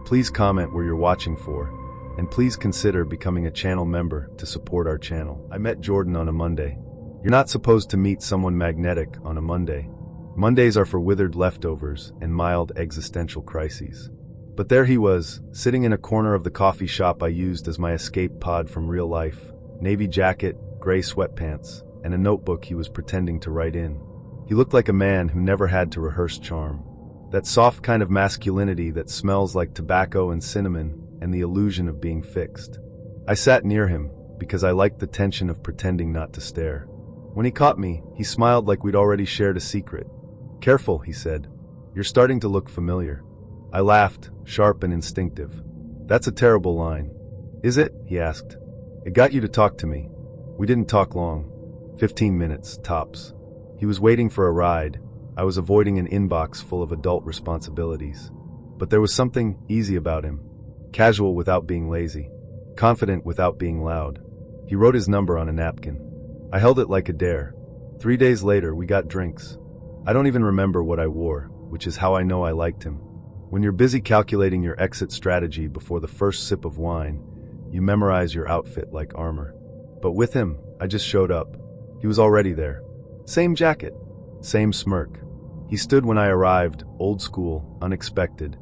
Please comment where you're watching for, and please consider becoming a channel member to support our channel. I met Jordan on a Monday. You're not supposed to meet someone magnetic on a Monday. Mondays are for withered leftovers and mild existential crises. But there he was, sitting in a corner of the coffee shop I used as my escape pod from real life. Navy jacket, gray sweatpants, and a notebook he was pretending to write in. He looked like a man who never had to rehearse charm. That soft kind of masculinity that smells like tobacco and cinnamon and the illusion of being fixed. I sat near him because I liked the tension of pretending not to stare. When he caught me, he smiled like we'd already shared a secret. "Careful," he said. "You're starting to look familiar." I laughed, sharp and instinctive. "That's a terrible line." "Is it?" he asked. "It got you to talk to me." We didn't talk long. 15 minutes, tops. He was waiting for a ride. I was avoiding an inbox full of adult responsibilities. But there was something easy about him. Casual without being lazy. Confident without being loud. He wrote his number on a napkin. I held it like a dare. 3 days later, we got drinks. I don't even remember what I wore, which is how I know I liked him. When you're busy calculating your exit strategy before the first sip of wine, you memorize your outfit like armor. But with him, I just showed up. He was already there. Same jacket. Same smirk. He stood when I arrived, old school, unexpected,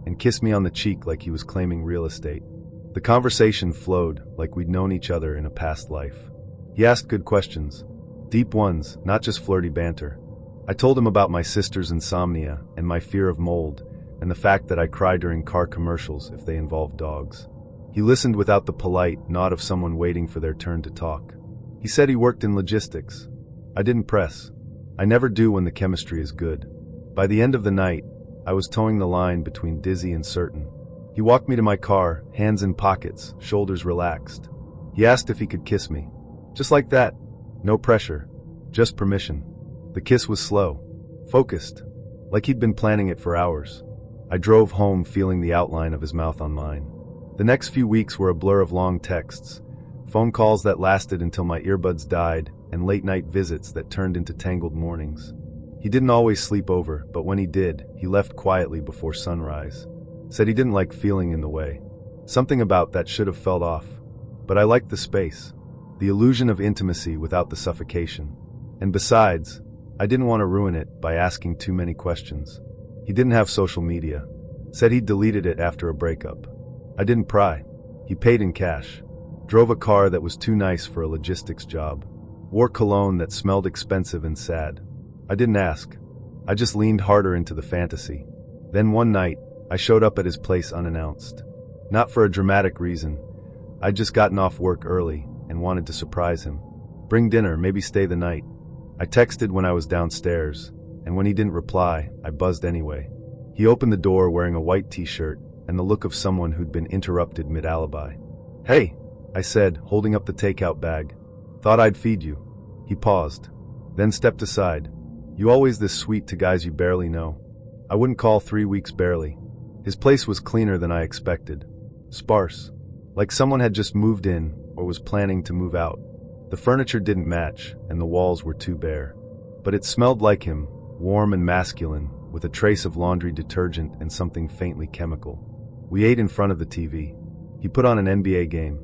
and kissed me on the cheek like he was claiming real estate. The conversation flowed like we'd known each other in a past life. He asked good questions. Deep ones, not just flirty banter. I told him about my sister's insomnia and my fear of mold, and the fact that I cry during car commercials if they involve dogs. He listened without the polite nod of someone waiting for their turn to talk. He said he worked in logistics. I didn't press. I never do when the chemistry is good. By the end of the night, I was towing the line between dizzy and certain. He walked me to my car, hands in pockets, shoulders relaxed. He asked if he could kiss me. Just like that. No pressure. Just permission. The kiss was slow. Focused. Like he'd been planning it for hours. I drove home feeling the outline of his mouth on mine. The next few weeks were a blur of long texts, phone calls that lasted until my earbuds died, and late-night visits that turned into tangled mornings. He didn't always sleep over, but when he did, he left quietly before sunrise. Said he didn't like feeling in the way. Something about that should have felt off. But I liked the space. The illusion of intimacy without the suffocation. And besides, I didn't want to ruin it by asking too many questions. He didn't have social media. Said he'd deleted it after a breakup. I didn't pry. He paid in cash. Drove a car that was too nice for a logistics job. Wore cologne that smelled expensive and sad. I didn't ask. I just leaned harder into the fantasy. Then one night, I showed up at his place unannounced. Not for a dramatic reason. I'd just gotten off work early and wanted to surprise him. Bring dinner, maybe stay the night. I texted when I was downstairs, and when he didn't reply, I buzzed anyway. He opened the door wearing a white t-shirt and the look of someone who'd been interrupted mid-alibi. "Hey," I said, holding up the takeout bag. "Thought I'd feed you." He paused, then stepped aside. "You always this sweet to guys you barely know." I wouldn't call 3 weeks barely. His place was cleaner than I expected. Sparse. Like someone had just moved in or was planning to move out. The furniture didn't match, and the walls were too bare. But it smelled like him, warm and masculine, with a trace of laundry detergent and something faintly chemical. We ate in front of the TV. He put on an NBA game.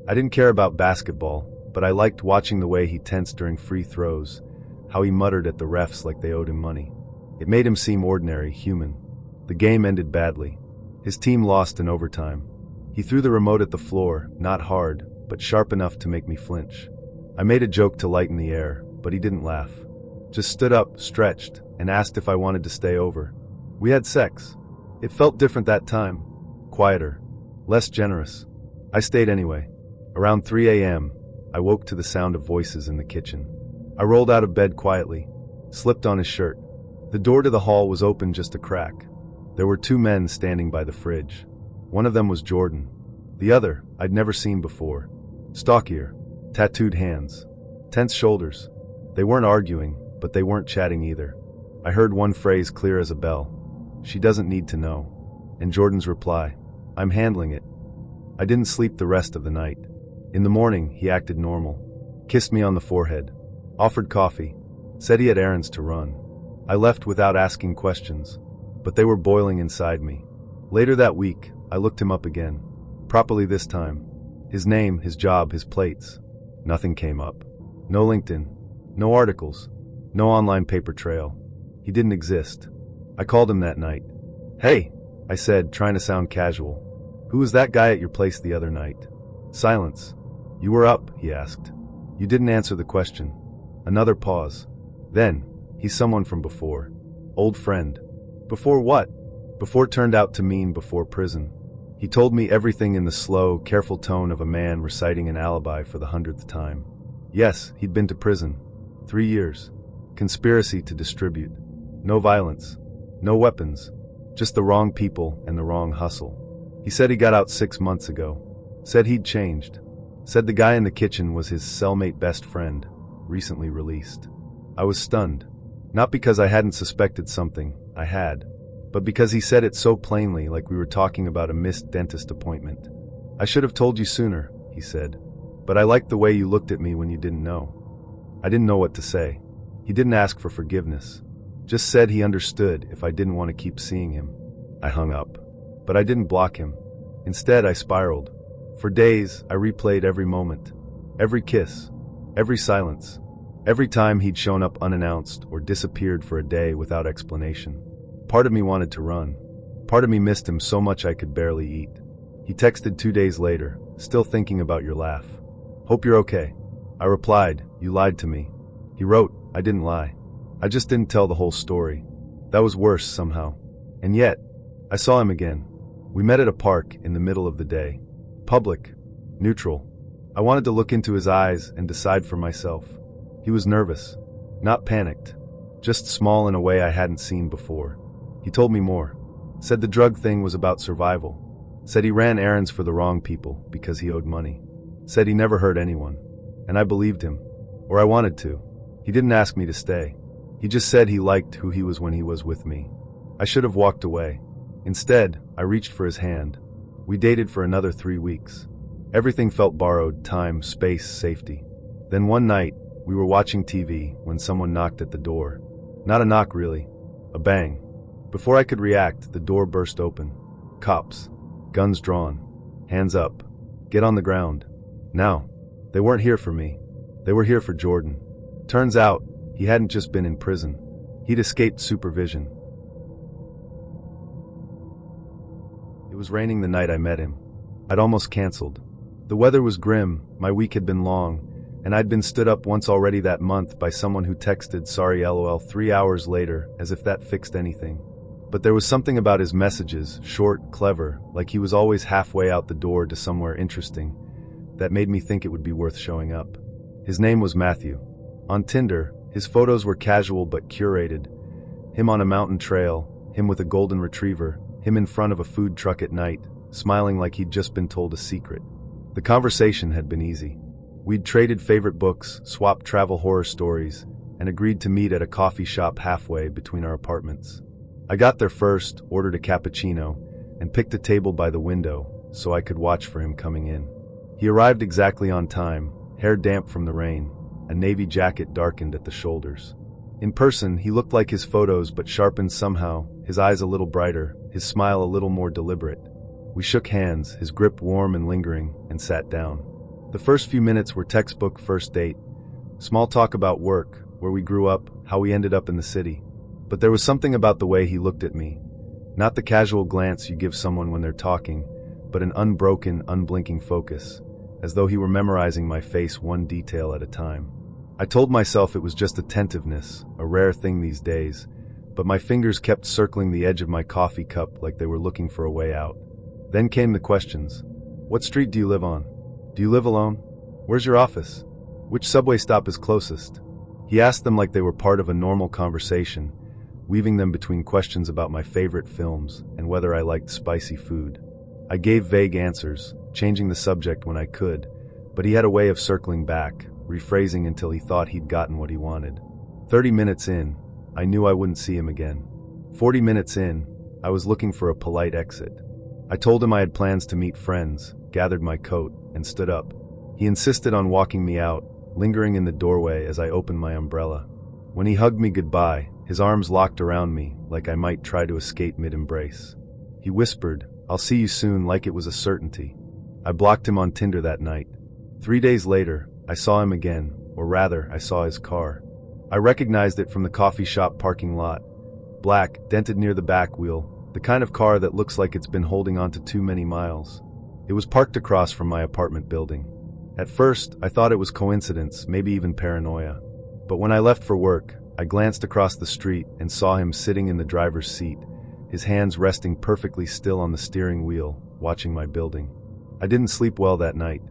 I didn't care about basketball, but I liked watching the way he tensed during free throws, how he muttered at the refs like they owed him money. It made him seem ordinary, human. The game ended badly. His team lost in overtime. He threw the remote at the floor, not hard, but sharp enough to make me flinch. I made a joke to lighten the air, but he didn't laugh. Just stood up, stretched, and asked if I wanted to stay over. We had sex. It felt different that time. Quieter. Less generous. I stayed anyway. Around 3 a.m., I woke to the sound of voices in the kitchen. I rolled out of bed quietly, slipped on his shirt. The door to the hall was open just a crack. There were 2 men standing by the fridge. One of them was Jordan. The other, I'd never seen before. Stockier. Tattooed hands. Tense shoulders. They weren't arguing, but they weren't chatting either. I heard one phrase clear as a bell. "She doesn't need to know." And Jordan's reply, "I'm handling it." I didn't sleep the rest of the night. In the morning, he acted normal. Kissed me on the forehead. Offered coffee. Said he had errands to run. I left without asking questions, but they were boiling inside me. Later that week, I looked him up again. Properly this time. His name, his job, his plates. Nothing came up. No LinkedIn. No articles. No online paper trail. He didn't exist. I called him that night. "Hey," I said, trying to sound casual. "Who was that guy at your place the other night?" Silence. "You were up?" he asked. You didn't answer the question. Another pause. Then, "He's someone from before. Old friend." "Before what?" "Before turned out to mean before prison." He told me everything in the slow, careful tone of a man reciting an alibi for the 100th time. Yes, he'd been to prison. 3 years. Conspiracy to distribute. No violence. No weapons. Just the wrong people and the wrong hustle. He said he got out 6 months ago. Said he'd changed. Said the guy in the kitchen was his cellmate best friend, recently released. I was stunned. Not because I hadn't suspected something, I had. But because he said it so plainly, like we were talking about a missed dentist appointment. "I should have told you sooner," he said. "But I liked the way you looked at me when you didn't know." I didn't know what to say. He didn't ask for forgiveness. Just said he understood if I didn't want to keep seeing him. I hung up. But I didn't block him. Instead, I spiraled. For days, I replayed every moment. Every kiss. Every silence. Every time he'd shown up unannounced or disappeared for a day without explanation. Part of me wanted to run. Part of me missed him so much I could barely eat. He texted 2 days later, "Still thinking about your laugh. Hope you're okay." I replied, "You lied to me." He wrote, "I didn't lie. I just didn't tell the whole story." That was worse somehow. And yet, I saw him again. We met at a park in the middle of the day. Public. Neutral. I wanted to look into his eyes and decide for myself. He was nervous. Not panicked. Just small in a way I hadn't seen before. He told me more. Said the drug thing was about survival. Said he ran errands for the wrong people because he owed money. Said he never hurt anyone. And I believed him. Or I wanted to. He didn't ask me to stay. He just said he liked who he was when he was with me. I should have walked away. Instead, I reached for his hand. We dated for another 3 weeks. Everything felt borrowed: time, space, safety. Then one night, we were watching TV when someone knocked at the door. Not a knock really. A bang. Before I could react, the door burst open. Cops. Guns drawn. Hands up. Get on the ground. Now. They weren't here for me. They were here for Jordan. Turns out, he hadn't just been in prison. He'd escaped supervision. It was raining the night I met him. I'd almost canceled. The weather was grim, my week had been long, and I'd been stood up once already that month by someone who texted "sorry LOL" 3 hours later, as if that fixed anything. But there was something about his messages, short, clever, like he was always halfway out the door to somewhere interesting, that made me think it would be worth showing up. His name was Matthew. On Tinder, his photos were casual but curated. Him on a mountain trail, him with a golden retriever, him in front of a food truck at night, smiling like he'd just been told a secret. The conversation had been easy. We'd traded favorite books, swapped travel horror stories, and agreed to meet at a coffee shop halfway between our apartments. I got there first, ordered a cappuccino, and picked a table by the window so I could watch for him coming in. He arrived exactly on time, hair damp from the rain, a navy jacket darkened at the shoulders. In person, he looked like his photos but sharpened somehow, his eyes a little brighter, his smile a little more deliberate. We shook hands, his grip warm and lingering, and sat down. The first few minutes were textbook first date. Small talk about work, where we grew up, how we ended up in the city. But there was something about the way he looked at me. Not the casual glance you give someone when they're talking, but an unbroken, unblinking focus, as though he were memorizing my face one detail at a time. I told myself it was just attentiveness, a rare thing these days, but my fingers kept circling the edge of my coffee cup like they were looking for a way out. Then came the questions. What street do you live on? Do you live alone? Where's your office? Which subway stop is closest? He asked them like they were part of a normal conversation, weaving them between questions about my favorite films and whether I liked spicy food. I gave vague answers, changing the subject when I could, but he had a way of circling back, rephrasing until he thought he'd gotten what he wanted. 30 minutes in, I knew I wouldn't see him again. 40 minutes in, I was looking for a polite exit. I told him I had plans to meet friends, gathered my coat, and stood up. He insisted on walking me out, lingering in the doorway as I opened my umbrella. When he hugged me goodbye, his arms locked around me like I might try to escape mid-embrace. He whispered, "I'll see you soon," like it was a certainty. I blocked him on Tinder that night. 3 days later, I saw him again, or rather, I saw his car. I recognized it from the coffee shop parking lot. Black, dented near the back wheel, the kind of car that looks like it's been holding on to too many miles. It was parked across from my apartment building. At first, I thought it was coincidence, maybe even paranoia. But when I left for work, I glanced across the street and saw him sitting in the driver's seat, his hands resting perfectly still on the steering wheel, watching my building. I didn't sleep well that night.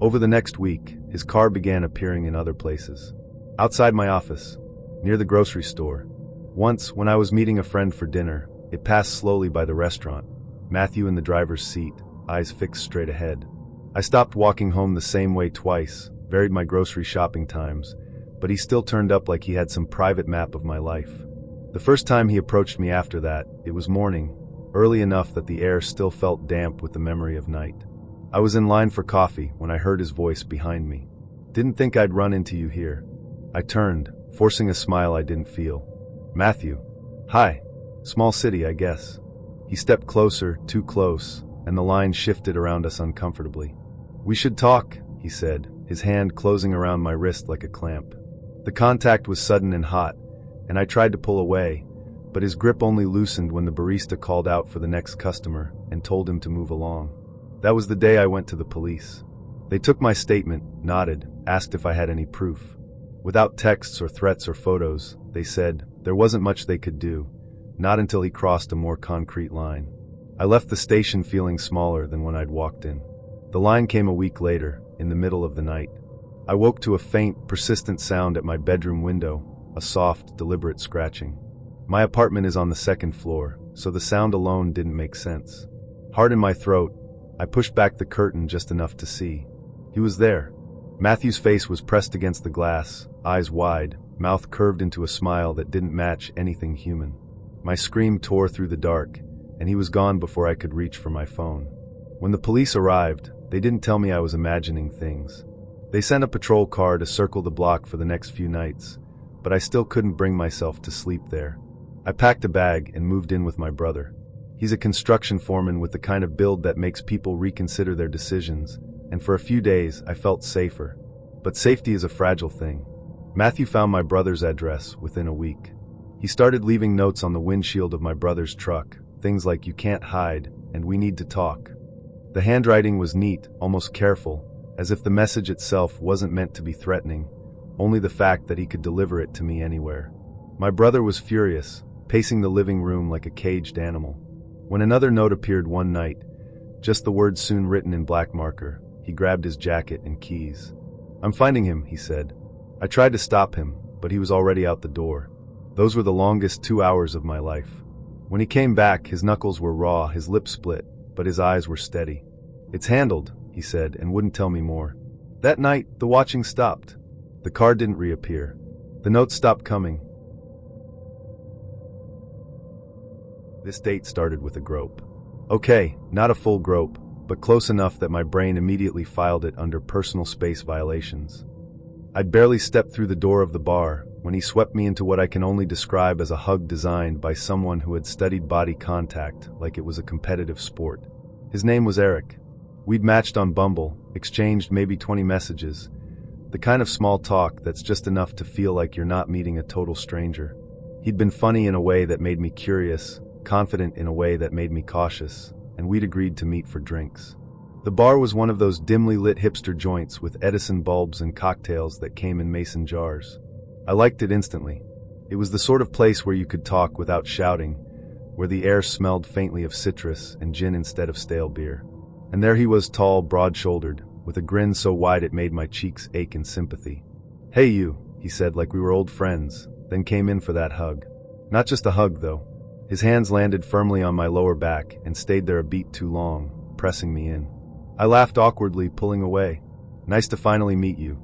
Over the next week, his car began appearing in other places. Outside my office, near the grocery store. Once, when I was meeting a friend for dinner, it passed slowly by the restaurant, Matthew in the driver's seat, eyes fixed straight ahead. I stopped walking home the same way twice, varied my grocery shopping times, but he still turned up like he had some private map of my life. The first time he approached me after that, it was morning, early enough that the air still felt damp with the memory of night. I was in line for coffee when I heard his voice behind me. "Didn't think I'd run into you here." I turned, forcing a smile I didn't feel. "Matthew." "Hi. Small city, I guess." He stepped closer, too close, and the line shifted around us uncomfortably. "We should talk," he said, his hand closing around my wrist like a clamp. The contact was sudden and hot, and I tried to pull away, but his grip only loosened when the barista called out for the next customer and told him to move along. That was the day I went to the police. They took my statement, nodded, asked if I had any proof. Without texts or threats or photos, they said there wasn't much they could do, not until he crossed a more concrete line. I left the station feeling smaller than when I'd walked in. The line came a week later, in the middle of the night. I woke to a faint, persistent sound at my bedroom window, a soft, deliberate scratching. My apartment is on the second floor, so the sound alone didn't make sense. Hard in my throat, I pushed back the curtain just enough to see. He was there. Matthew's face was pressed against the glass, eyes wide, mouth curved into a smile that didn't match anything human. My scream tore through the dark, and he was gone before I could reach for my phone. When the police arrived, they didn't tell me I was imagining things. They sent a patrol car to circle the block for the next few nights, but I still couldn't bring myself to sleep there. I packed a bag and moved in with my brother. He's a construction foreman with the kind of build that makes people reconsider their decisions, and for a few days I felt safer. But safety is a fragile thing. Matthew found my brother's address within a week. He started leaving notes on the windshield of my brother's truck, things like "You can't hide," and "We need to talk." The handwriting was neat, almost careful, as if the message itself wasn't meant to be threatening, only the fact that he could deliver it to me anywhere. My brother was furious, pacing the living room like a caged animal. When another note appeared one night, just the words soon written in black marker, he grabbed his jacket and keys. "I'm finding him," he said. I tried to stop him, but he was already out the door. Those were the longest 2 hours of my life. When he came back, his knuckles were raw, his lips split, but his eyes were steady. "It's handled," he said, and wouldn't tell me more. That night, the watching stopped. The car didn't reappear. The notes stopped coming. This date started with a grope. Okay, not a full grope, but close enough that my brain immediately filed it under personal space violations. I'd barely stepped through the door of the bar when he swept me into what I can only describe as a hug designed by someone who had studied body contact like it was a competitive sport. His name was Eric. We'd matched on Bumble, exchanged maybe 20 messages, the kind of small talk that's just enough to feel like you're not meeting a total stranger. He'd been funny in a way that made me curious, confident in a way that made me cautious, and we'd agreed to meet for drinks. The bar was one of those dimly lit hipster joints with Edison bulbs and cocktails that came in mason jars. I liked it instantly. It was the sort of place where you could talk without shouting, where the air smelled faintly of citrus and gin instead of stale beer. And there he was, tall, broad-shouldered, with a grin so wide it made my cheeks ache in sympathy. "Hey you," he said like we were old friends, then came in for that hug. Not just a hug, though. His hands landed firmly on my lower back and stayed there a beat too long, pressing me in. I laughed awkwardly, pulling away. "Nice to finally meet you,"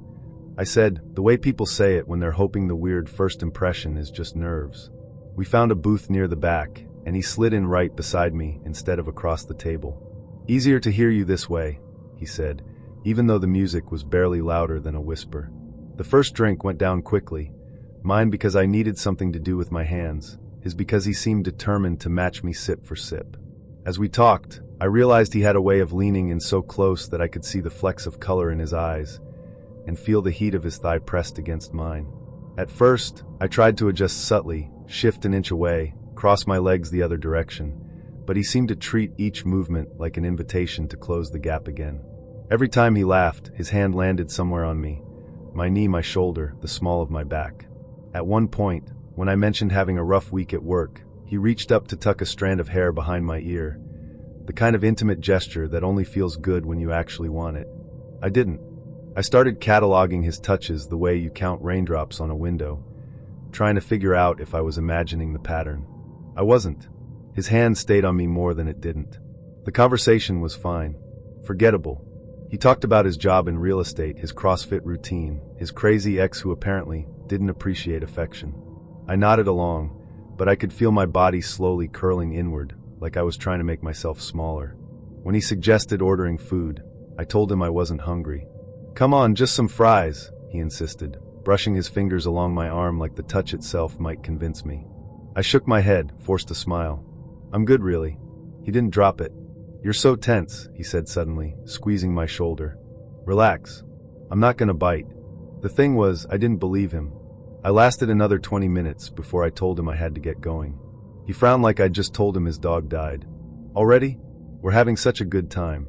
I said, the way people say it when they're hoping the weird first impression is just nerves. We found a booth near the back, and he slid in right beside me instead of across the table. "Easier to hear you this way," he said, even though the music was barely louder than a whisper. The first drink went down quickly, mine because I needed something to do with my hands, his because he seemed determined to match me sip for sip. As we talked, I realized he had a way of leaning in so close that I could see the flecks of color in his eyes and feel the heat of his thigh pressed against mine. At first, I tried to adjust subtly, shift an inch away, cross my legs the other direction, but he seemed to treat each movement like an invitation to close the gap again. Every time he laughed, his hand landed somewhere on me, my knee, my shoulder, the small of my back. At one point, when I mentioned having a rough week at work, he reached up to tuck a strand of hair behind my ear, the kind of intimate gesture that only feels good when you actually want it. I didn't. I started cataloging his touches the way you count raindrops on a window, trying to figure out if I was imagining the pattern. I wasn't. His hand stayed on me more than it didn't. The conversation was fine. Forgettable. He talked about his job in real estate, his CrossFit routine, his crazy ex who apparently didn't appreciate affection. I nodded along, but I could feel my body slowly curling inward, like I was trying to make myself smaller. When he suggested ordering food, I told him I wasn't hungry. "Come on, just some fries," he insisted, brushing his fingers along my arm like the touch itself might convince me. I shook my head, forced a smile. "I'm good, really." He didn't drop it. "You're so tense," he said suddenly, squeezing my shoulder. "Relax. I'm not gonna bite." The thing was, I didn't believe him. I lasted another 20 minutes before I told him I had to get going. He frowned like I'd just told him his dog died. "Already? We're having such a good time."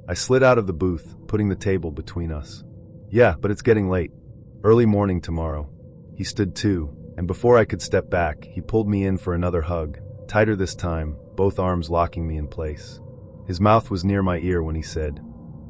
I slid out of the booth, putting the table between us. "Yeah, but it's getting late. Early morning tomorrow." He stood too, and before I could step back, he pulled me in for another hug, tighter this time, both arms locking me in place. His mouth was near my ear when he said,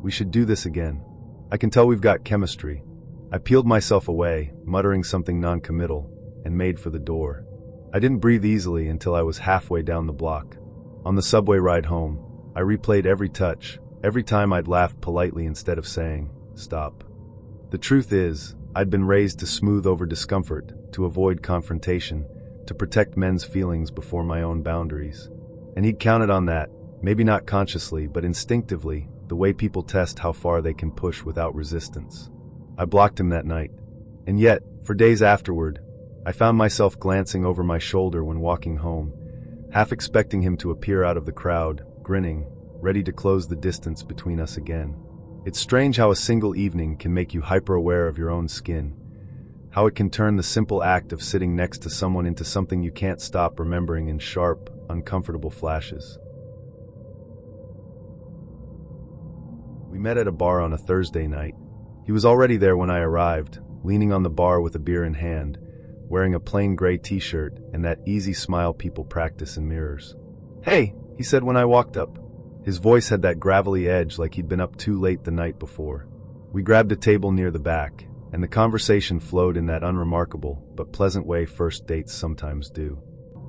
"We should do this again. I can tell we've got chemistry." I peeled myself away, muttering something non-committal, and made for the door. I didn't breathe easily until I was halfway down the block. On the subway ride home, I replayed every touch, every time I'd laughed politely instead of saying, "Stop." The truth is, I'd been raised to smooth over discomfort, to avoid confrontation, to protect men's feelings before my own boundaries. And he'd counted on that, maybe not consciously, but instinctively, the way people test how far they can push without resistance. I blocked him that night. And yet, for days afterward, I found myself glancing over my shoulder when walking home, half expecting him to appear out of the crowd, grinning, ready to close the distance between us again. It's strange how a single evening can make you hyper-aware of your own skin, how it can turn the simple act of sitting next to someone into something you can't stop remembering in sharp, uncomfortable flashes. We met at a bar on a Thursday night. He was already there when I arrived, leaning on the bar with a beer in hand, wearing a plain gray t-shirt and that easy smile people practice in mirrors. "Hey," he said when I walked up. His voice had that gravelly edge like he'd been up too late the night before. We grabbed a table near the back, and the conversation flowed in that unremarkable but pleasant way first dates sometimes do.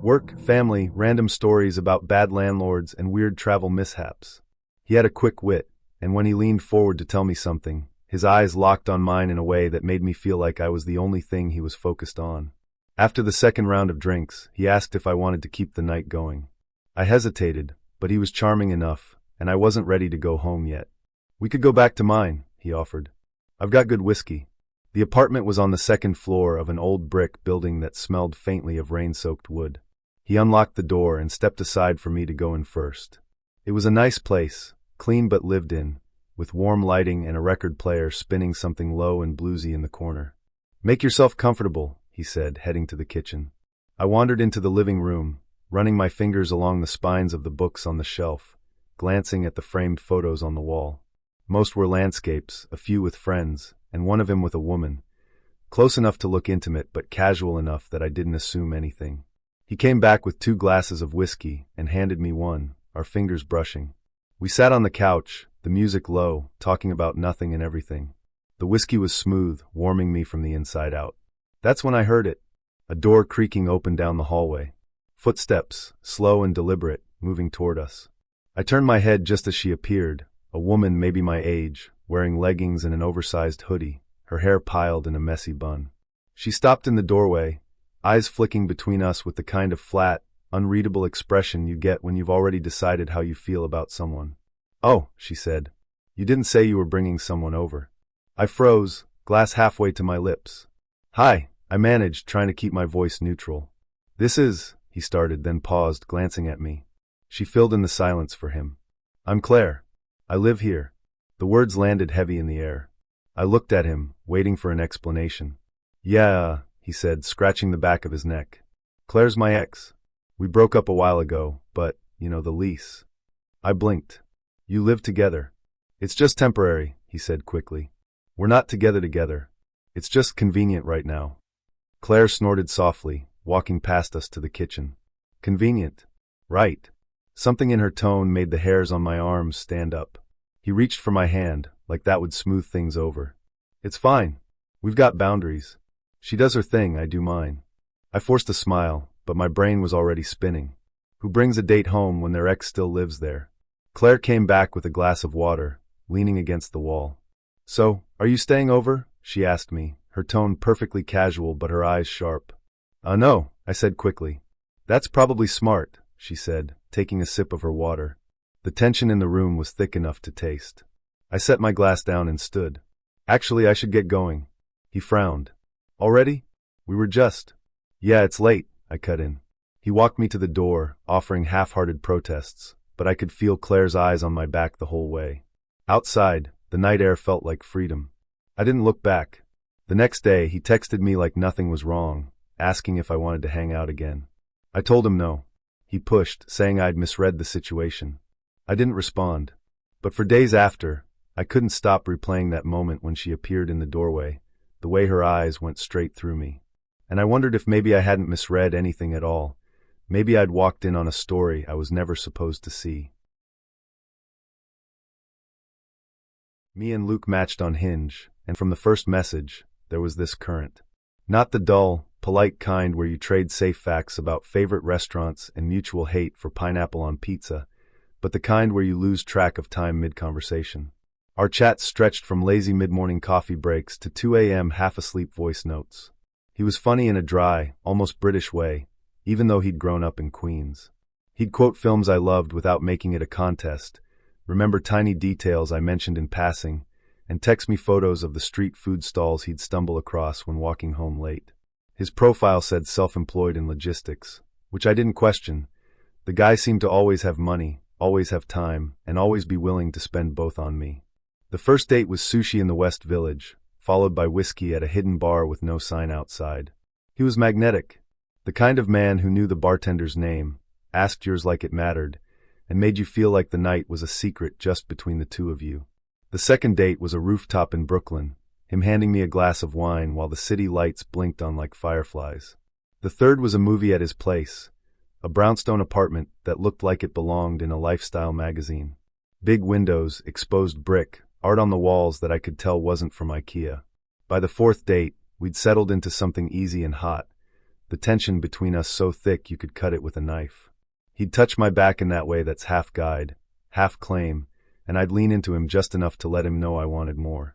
Work, family, random stories about bad landlords and weird travel mishaps. He had a quick wit, and when he leaned forward to tell me something, his eyes locked on mine in a way that made me feel like I was the only thing he was focused on. After the second round of drinks, he asked if I wanted to keep the night going. I hesitated, but he was charming enough, and I wasn't ready to go home yet. "We could go back to mine," he offered. "I've got good whiskey." The apartment was on the second floor of an old brick building that smelled faintly of rain-soaked wood. He unlocked the door and stepped aside for me to go in first. It was a nice place, clean but lived in, with warm lighting and a record player spinning something low and bluesy in the corner. "Make yourself comfortable," he said, heading to the kitchen. I wandered into the living room, running my fingers along the spines of the books on the shelf, glancing at the framed photos on the wall. Most were landscapes, a few with friends, and one of them with a woman, close enough to look intimate but casual enough that I didn't assume anything. He came back with 2 glasses of whiskey and handed me one, our fingers brushing. We sat on the couch, the music low, talking about nothing and everything. The whiskey was smooth, warming me from the inside out. That's when I heard it. A door creaking open down the hallway. Footsteps, slow and deliberate, moving toward us. I turned my head just as she appeared, a woman maybe my age, wearing leggings and an oversized hoodie, her hair piled in a messy bun. She stopped in the doorway, eyes flicking between us with the kind of flat, unreadable expression you get when you've already decided how you feel about someone. "Oh," she said. "You didn't say you were bringing someone over." I froze, glass halfway to my lips. "Hi," I managed, trying to keep my voice neutral. "This is," he started, then paused, glancing at me. She filled in the silence for him. I'm Claire. I live here. The words landed heavy in the air. I looked at him, waiting for an explanation. Yeah, he said, scratching the back of his neck. Claire's my ex. We broke up a while ago, but, the lease. I blinked. You live together. It's just temporary, he said quickly. We're not together. It's just convenient right now. Claire snorted softly, walking past us to the kitchen. Convenient. Right. Something in her tone made the hairs on my arms stand up. He reached for my hand, like that would smooth things over. It's fine. We've got boundaries. She does her thing, I do mine. I forced a smile, but my brain was already spinning. Who brings a date home when their ex still lives there? Claire came back with a glass of water, leaning against the wall. So, are you staying over? She asked me, her tone perfectly casual but her eyes sharp. No, I said quickly. That's probably smart, she said, taking a sip of her water. The tension in the room was thick enough to taste. I set my glass down and stood. Actually, I should get going. He frowned. Already? We were just. Yeah, it's late, I cut in. He walked me to the door, offering half-hearted protests, but I could feel Claire's eyes on my back the whole way. Outside, the night air felt like freedom. I didn't look back. The next day, he texted me like nothing was wrong, asking if I wanted to hang out again. I told him no. He pushed, saying I'd misread the situation. I didn't respond. But for days after, I couldn't stop replaying that moment when she appeared in the doorway, the way her eyes went straight through me. And I wondered if maybe I hadn't misread anything at all. Maybe I'd walked in on a story I was never supposed to see. Me and Luke matched on Hinge, and from the first message, there was this current. Not the dull, polite kind where you trade safe facts about favorite restaurants and mutual hate for pineapple on pizza, but the kind where you lose track of time mid-conversation. Our chats stretched from lazy mid-morning coffee breaks to 2 a.m. half-asleep voice notes. He was funny in a dry, almost British way, even though he'd grown up in Queens. He'd quote films I loved without making it a contest, remember tiny details I mentioned in passing, and text me photos of the street food stalls he'd stumble across when walking home late. His profile said self-employed in logistics, which I didn't question. The guy seemed to always have money, always have time, and always be willing to spend both on me. The first date was sushi in the West Village, followed by whiskey at a hidden bar with no sign outside. He was magnetic, the kind of man who knew the bartender's name, asked yours like it mattered, and made you feel like the night was a secret just between the two of you. The second date was a rooftop in Brooklyn, him handing me a glass of wine while the city lights blinked on like fireflies. The third was a movie at his place, a brownstone apartment that looked like it belonged in a lifestyle magazine. Big windows, exposed brick, art on the walls that I could tell wasn't from IKEA. By the fourth date, we'd settled into something easy and hot, the tension between us so thick you could cut it with a knife. He'd touch my back in that way that's half guide, half claim, and I'd lean into him just enough to let him know I wanted more.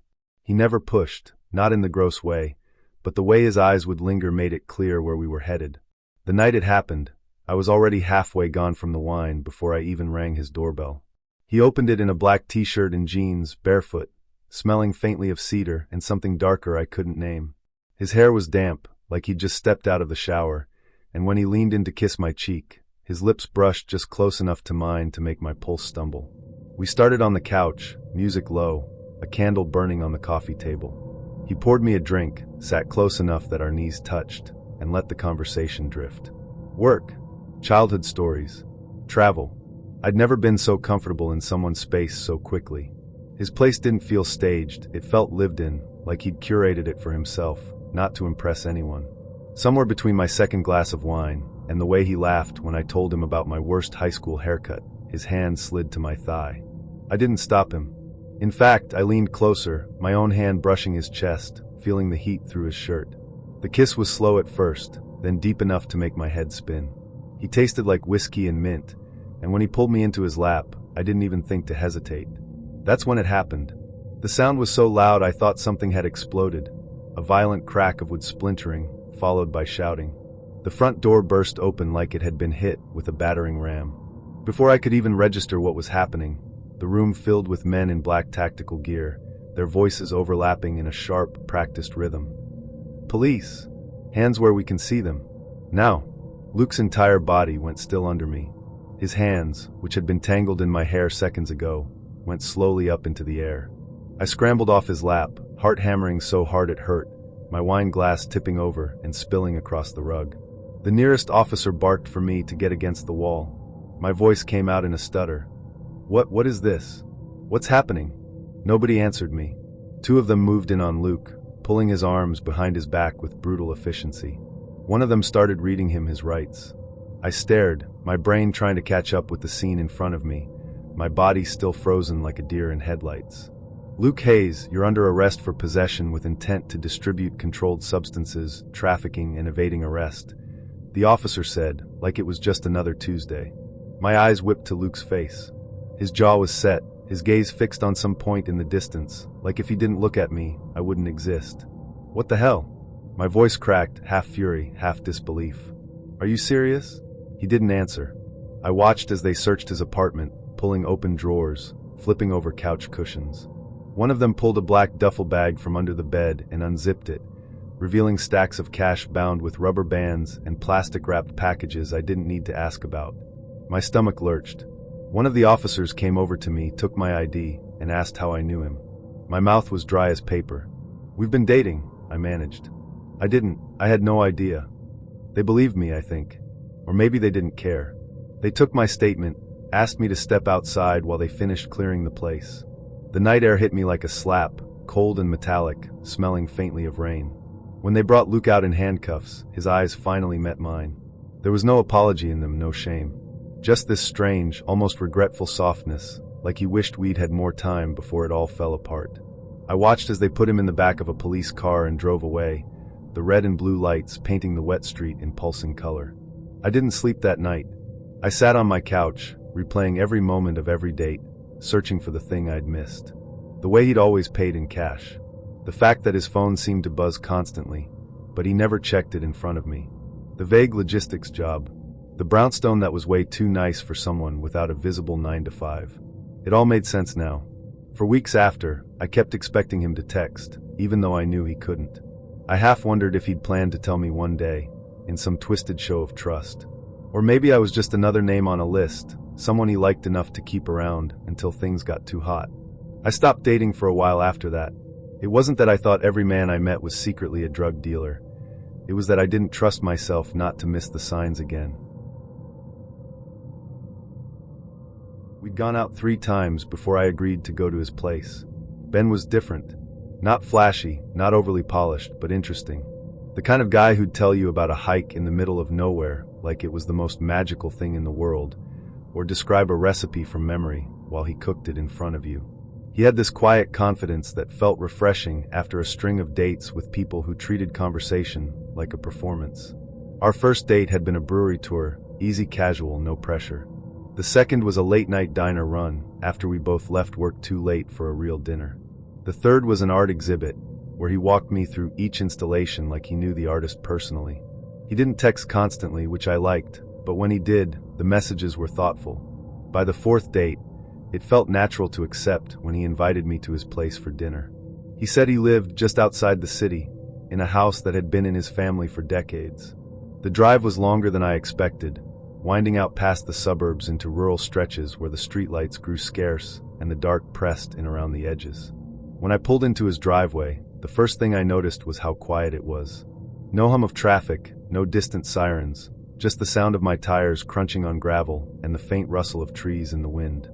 He never pushed, not in the gross way, but the way his eyes would linger made it clear where we were headed. The night it happened, I was already halfway gone from the wine before I even rang his doorbell. He opened it in a black t-shirt and jeans, barefoot, smelling faintly of cedar and something darker I couldn't name. His hair was damp, like he'd just stepped out of the shower, and when he leaned in to kiss my cheek, his lips brushed just close enough to mine to make my pulse stumble. We started on the couch, music low, a candle burning on the coffee table. He poured me a drink, sat close enough that our knees touched, and let the conversation drift. Work, childhood stories, travel. I'd never been so comfortable in someone's space so quickly. His place didn't feel staged, it felt lived in, like he'd curated it for himself, not to impress anyone. Somewhere between my second glass of wine and the way he laughed when I told him about my worst high school haircut, his hand slid to my thigh. I didn't stop him. In fact, I leaned closer, my own hand brushing his chest, feeling the heat through his shirt. The kiss was slow at first, then deep enough to make my head spin. He tasted like whiskey and mint, and when he pulled me into his lap, I didn't even think to hesitate. That's when it happened. The sound was so loud I thought something had exploded, a violent crack of wood splintering, followed by shouting. The front door burst open like it had been hit with a battering ram. Before I could even register what was happening, the room filled with men in black tactical gear, their voices overlapping in a sharp, practiced rhythm. Police! Hands where we can see them. Now! Luke's entire body went still under me. His hands, which had been tangled in my hair seconds ago, went slowly up into the air. I scrambled off his lap, heart hammering so hard it hurt, my wine glass tipping over and spilling across the rug. The nearest officer barked for me to get against the wall. My voice came out in a stutter. What is this? What's happening?" Nobody answered me. Two of them moved in on Luke, pulling his arms behind his back with brutal efficiency. One of them started reading him his rights. I stared, my brain trying to catch up with the scene in front of me, my body still frozen like a deer in headlights. "Luke Hayes, you're under arrest for possession with intent to distribute controlled substances, trafficking, and evading arrest," the officer said, like it was just another Tuesday. My eyes whipped to Luke's face. His jaw was set, his gaze fixed on some point in the distance, like if he didn't look at me, I wouldn't exist. "What the hell?" My voice cracked, half fury, half disbelief. "Are you serious?" He didn't answer. I watched as they searched his apartment, pulling open drawers, flipping over couch cushions. One of them pulled a black duffel bag from under the bed and unzipped it, revealing stacks of cash bound with rubber bands and plastic-wrapped packages I didn't need to ask about. My stomach lurched. One of the officers came over to me, took my ID, and asked how I knew him. My mouth was dry as paper. "We've been dating," I managed. I had no idea. They believed me, I think. Or maybe they didn't care. They took my statement, asked me to step outside while they finished clearing the place. The night air hit me like a slap, cold and metallic, smelling faintly of rain. When they brought Luke out in handcuffs, his eyes finally met mine. There was no apology in them, no shame. Just this strange, almost regretful softness, like he wished we'd had more time before it all fell apart. I watched as they put him in the back of a police car and drove away, the red and blue lights painting the wet street in pulsing color. I didn't sleep that night. I sat on my couch, replaying every moment of every date, searching for the thing I'd missed. The way he'd always paid in cash. The fact that his phone seemed to buzz constantly, but he never checked it in front of me. The vague logistics job. The brownstone that was way too nice for someone without a visible 9 to 5. It all made sense now. For weeks after, I kept expecting him to text, even though I knew he couldn't. I half wondered if he'd planned to tell me one day, in some twisted show of trust. Or maybe I was just another name on a list, someone he liked enough to keep around until things got too hot. I stopped dating for a while after that. It wasn't that I thought every man I met was secretly a drug dealer. It was that I didn't trust myself not to miss the signs again. We'd gone out 3 times before I agreed to go to his place. Ben was different. Not flashy, not overly polished, but interesting. The kind of guy who'd tell you about a hike in the middle of nowhere like it was the most magical thing in the world, or describe a recipe from memory while he cooked it in front of you. He had this quiet confidence that felt refreshing after a string of dates with people who treated conversation like a performance. Our first date had been a brewery tour, easy casual, no pressure. The second was a late-night diner run after we both left work too late for a real dinner. The third was an art exhibit, where he walked me through each installation like he knew the artist personally. He didn't text constantly, which I liked, but when he did, the messages were thoughtful. By the 4th date, it felt natural to accept when he invited me to his place for dinner. He said he lived just outside the city, in a house that had been in his family for decades. The drive was longer than I expected, winding out past the suburbs into rural stretches where the streetlights grew scarce and the dark pressed in around the edges. When I pulled into his driveway, the first thing I noticed was how quiet it was. No hum of traffic, no distant sirens, just the sound of my tires crunching on gravel and the faint rustle of trees in the wind.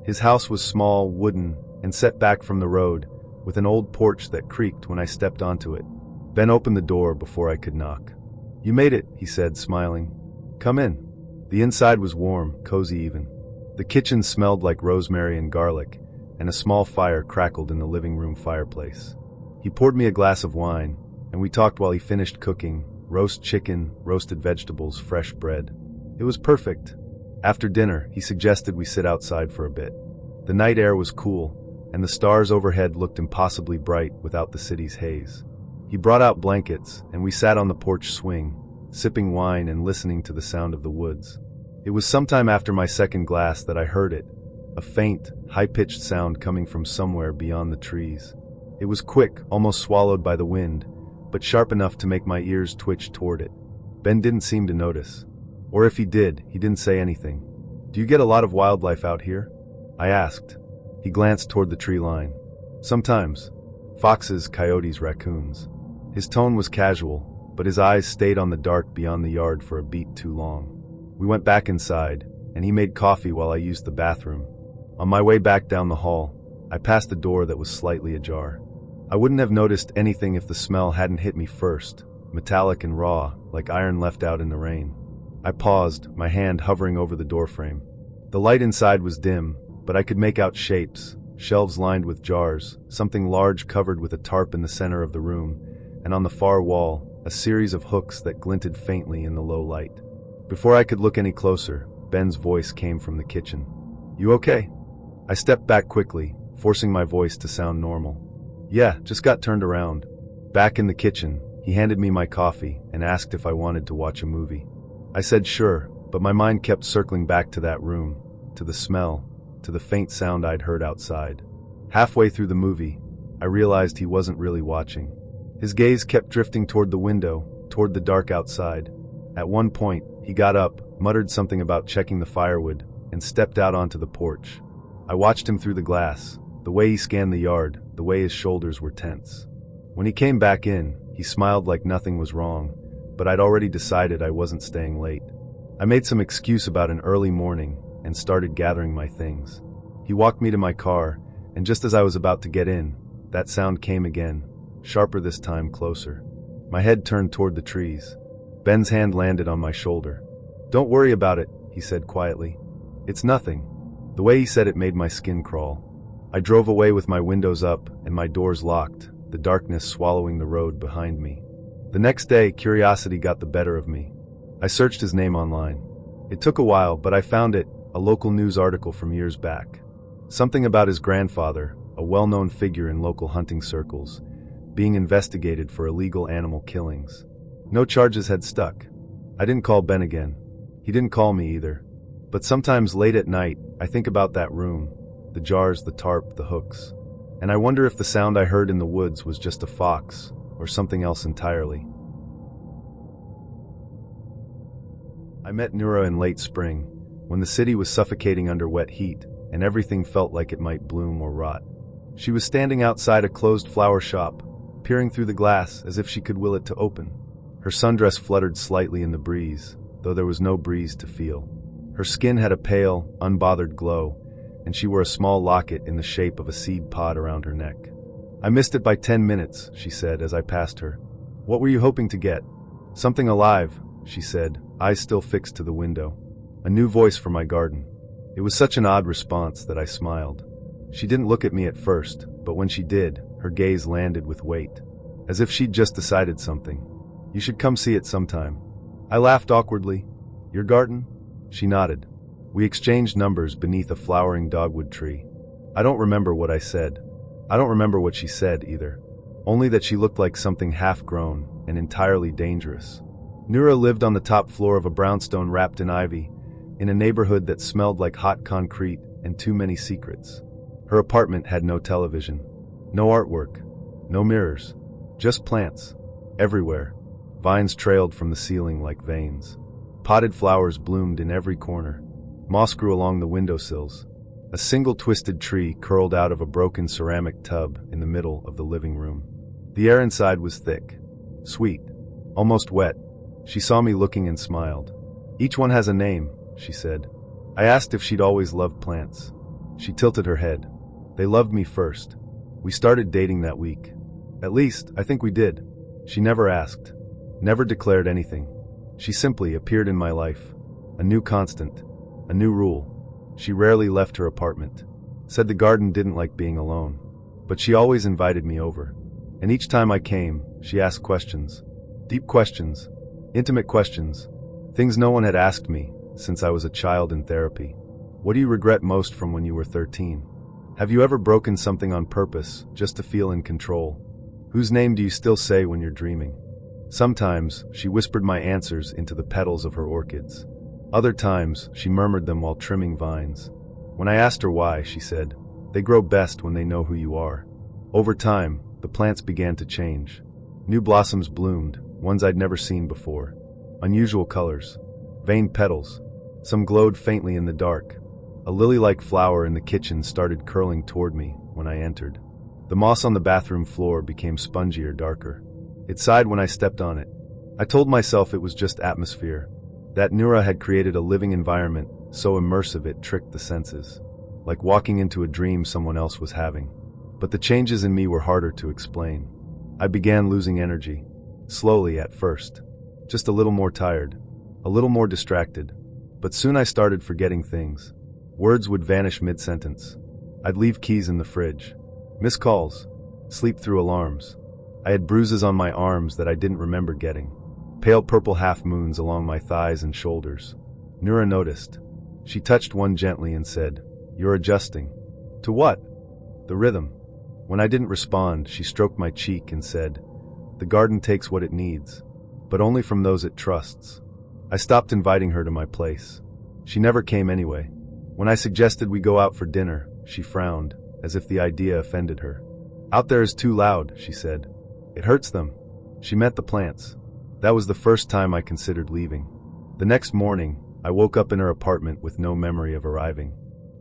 His house was small, wooden, and set back from the road, with an old porch that creaked when I stepped onto it. Ben opened the door before I could knock. "You made it," he said, smiling. "Come in." The inside was warm, cozy even. The kitchen smelled like rosemary and garlic, and a small fire crackled in the living room fireplace. He poured me a glass of wine, and we talked while he finished cooking, roast chicken, roasted vegetables, fresh bread. It was perfect. After dinner, he suggested we sit outside for a bit. The night air was cool, and the stars overhead looked impossibly bright without the city's haze. He brought out blankets, and we sat on the porch swing, sipping wine and listening to the sound of the woods. It was sometime after my second glass that I heard it, a faint, high-pitched sound coming from somewhere beyond the trees. It was quick, almost swallowed by the wind, but sharp enough to make my ears twitch toward it. Ben didn't seem to notice. Or if he did, he didn't say anything. Do you get a lot of wildlife out here? I asked. He glanced toward the tree line. Sometimes. Foxes, coyotes, raccoons. His tone was casual, but his eyes stayed on the dark beyond the yard for a beat too long. We went back inside, and he made coffee while I used the bathroom. On my way back down the hall, I passed a door that was slightly ajar. I wouldn't have noticed anything if the smell hadn't hit me first, metallic and raw, like iron left out in the rain. I paused, my hand hovering over the doorframe. The light inside was dim, but I could make out shapes, shelves lined with jars, something large covered with a tarp in the center of the room, and on the far wall, a series of hooks that glinted faintly in the low light. Before I could look any closer, Ben's voice came from the kitchen. You okay? I stepped back quickly, forcing my voice to sound normal. Yeah, just got turned around. Back in the kitchen, he handed me my coffee and asked if I wanted to watch a movie. I said sure, but my mind kept circling back to that room, to the smell, to the faint sound I'd heard outside. Halfway through the movie, I realized he wasn't really watching. His gaze kept drifting toward the window, toward the dark outside. At one point, he got up, muttered something about checking the firewood, and stepped out onto the porch. I watched him through the glass, the way he scanned the yard, the way his shoulders were tense. When he came back in, he smiled like nothing was wrong, but I'd already decided I wasn't staying late. I made some excuse about an early morning and started gathering my things. He walked me to my car, and just as I was about to get in, that sound came again, sharper this time, closer. My head turned toward the trees. Ben's hand landed on my shoulder. Don't worry about it, he said quietly. It's nothing. The way he said it made my skin crawl. I drove away with my windows up and my doors locked, the darkness swallowing the road behind me. The next day, curiosity got the better of me. I searched his name online. It took a while, but I found it, a local news article from years back. Something about his grandfather, a well-known figure in local hunting circles, being investigated for illegal animal killings. No charges had stuck. I didn't call Ben again. He didn't call me either. But sometimes late at night, I think about that room, the jars, the tarp, the hooks. And I wonder if the sound I heard in the woods was just a fox, or something else entirely. I met Nura in late spring, when the city was suffocating under wet heat, and everything felt like it might bloom or rot. She was standing outside a closed flower shop, peering through the glass as if she could will it to open. Her sundress fluttered slightly in the breeze, though there was no breeze to feel. Her skin had a pale, unbothered glow, and she wore a small locket in the shape of a seed pod around her neck. I missed it by 10 minutes, she said as I passed her. What were you hoping to get? Something alive, she said, eyes still fixed to the window. A new voice for my garden. It was such an odd response that I smiled. She didn't look at me at first, but when she did, her gaze landed with weight, as if she'd just decided something. You should come see it sometime. I laughed awkwardly. Your garden? She nodded. We exchanged numbers beneath a flowering dogwood tree. I don't remember what I said. I don't remember what she said either. Only that she looked like something half-grown and entirely dangerous. Nura lived on the top floor of a brownstone wrapped in ivy, in a neighborhood that smelled like hot concrete and too many secrets. Her apartment had no television, no artwork, no mirrors, just plants, everywhere. Vines trailed from the ceiling like veins. Potted flowers bloomed in every corner. Moss grew along the windowsills. A single twisted tree curled out of a broken ceramic tub in the middle of the living room. The air inside was thick, sweet, almost wet. She saw me looking and smiled. Each one has a name, she said. I asked if she'd always loved plants. She tilted her head. They loved me first. We started dating that week. At least, I think we did. She never asked, never declared anything. She simply appeared in my life. A new constant, a new rule. She rarely left her apartment. Said the garden didn't like being alone. But she always invited me over. And each time I came, she asked questions. Deep questions. Intimate questions. Things no one had asked me since I was a child in therapy. What do you regret most from when you were 13? Have you ever broken something on purpose just to feel in control? Whose name do you still say when you're dreaming? Sometimes, she whispered my answers into the petals of her orchids. Other times, she murmured them while trimming vines. When I asked her why, she said, "They grow best when they know who you are." Over time, the plants began to change. New blossoms bloomed, ones I'd never seen before. Unusual colors. Veined petals. Some glowed faintly in the dark. A lily-like flower in the kitchen started curling toward me when I entered. The moss on the bathroom floor became spongier, darker. It sighed when I stepped on it. I told myself it was just atmosphere, that Nura had created a living environment so immersive it tricked the senses, like walking into a dream someone else was having. But the changes in me were harder to explain. I began losing energy, slowly at first, just a little more tired, a little more distracted, but soon I started forgetting things. Words would vanish mid-sentence. I'd leave keys in the fridge. Miss calls. Sleep through alarms. I had bruises on my arms that I didn't remember getting. Pale purple half-moons along my thighs and shoulders. Nura noticed. She touched one gently and said, "You're adjusting." To what? The rhythm. When I didn't respond, she stroked my cheek and said, "The garden takes what it needs, but only from those it trusts." I stopped inviting her to my place. She never came anyway. When I suggested we go out for dinner, she frowned, as if the idea offended her. "Out there is too loud," she said. "It hurts them." She meant the plants. That was the first time I considered leaving. The next morning, I woke up in her apartment with no memory of arriving.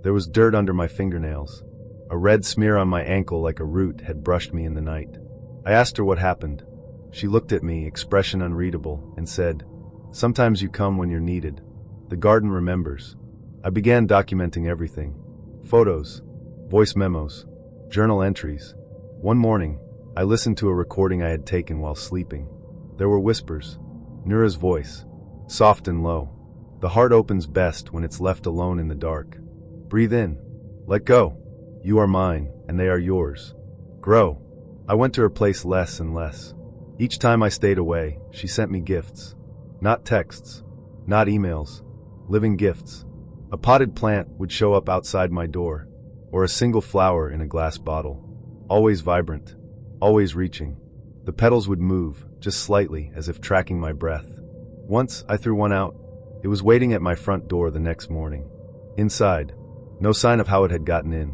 There was dirt under my fingernails. A red smear on my ankle like a root had brushed me in the night. I asked her what happened. She looked at me, expression unreadable, and said, "Sometimes you come when you're needed. The garden remembers." I began documenting everything. Photos, voice memos, journal entries. One morning, I listened to a recording I had taken while sleeping. There were whispers. Nura's voice, soft and low. The heart opens best when it's left alone in the dark. Breathe in. Let go. You are mine, and they are yours. Grow. I went to her place less and less. Each time I stayed away, she sent me gifts. Not texts. Not emails. Living gifts. A potted plant would show up outside my door, or a single flower in a glass bottle. Always vibrant. Always reaching. The petals would move, just slightly, as if tracking my breath. Once, I threw one out. It was waiting at my front door the next morning. Inside. No sign of how it had gotten in.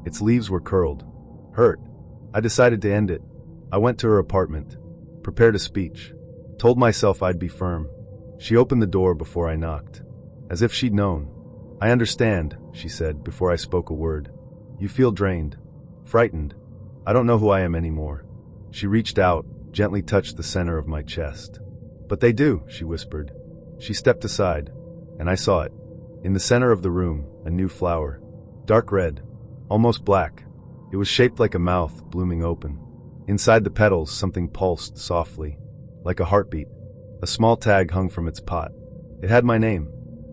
Its leaves were curled. Hurt. I decided to end it. I went to her apartment. Prepared a speech. Told myself I'd be firm. She opened the door before I knocked. As if she'd known. "I understand," she said before I spoke a word. "You feel drained. Frightened. I don't know who I am anymore." She reached out, gently touched the center of my chest. "But they do," she whispered. She stepped aside, and I saw it. In the center of the room, a new flower. Dark red. Almost black. It was shaped like a mouth, blooming open. Inside the petals, something pulsed softly, like a heartbeat. A small tag hung from its pot. It had my name.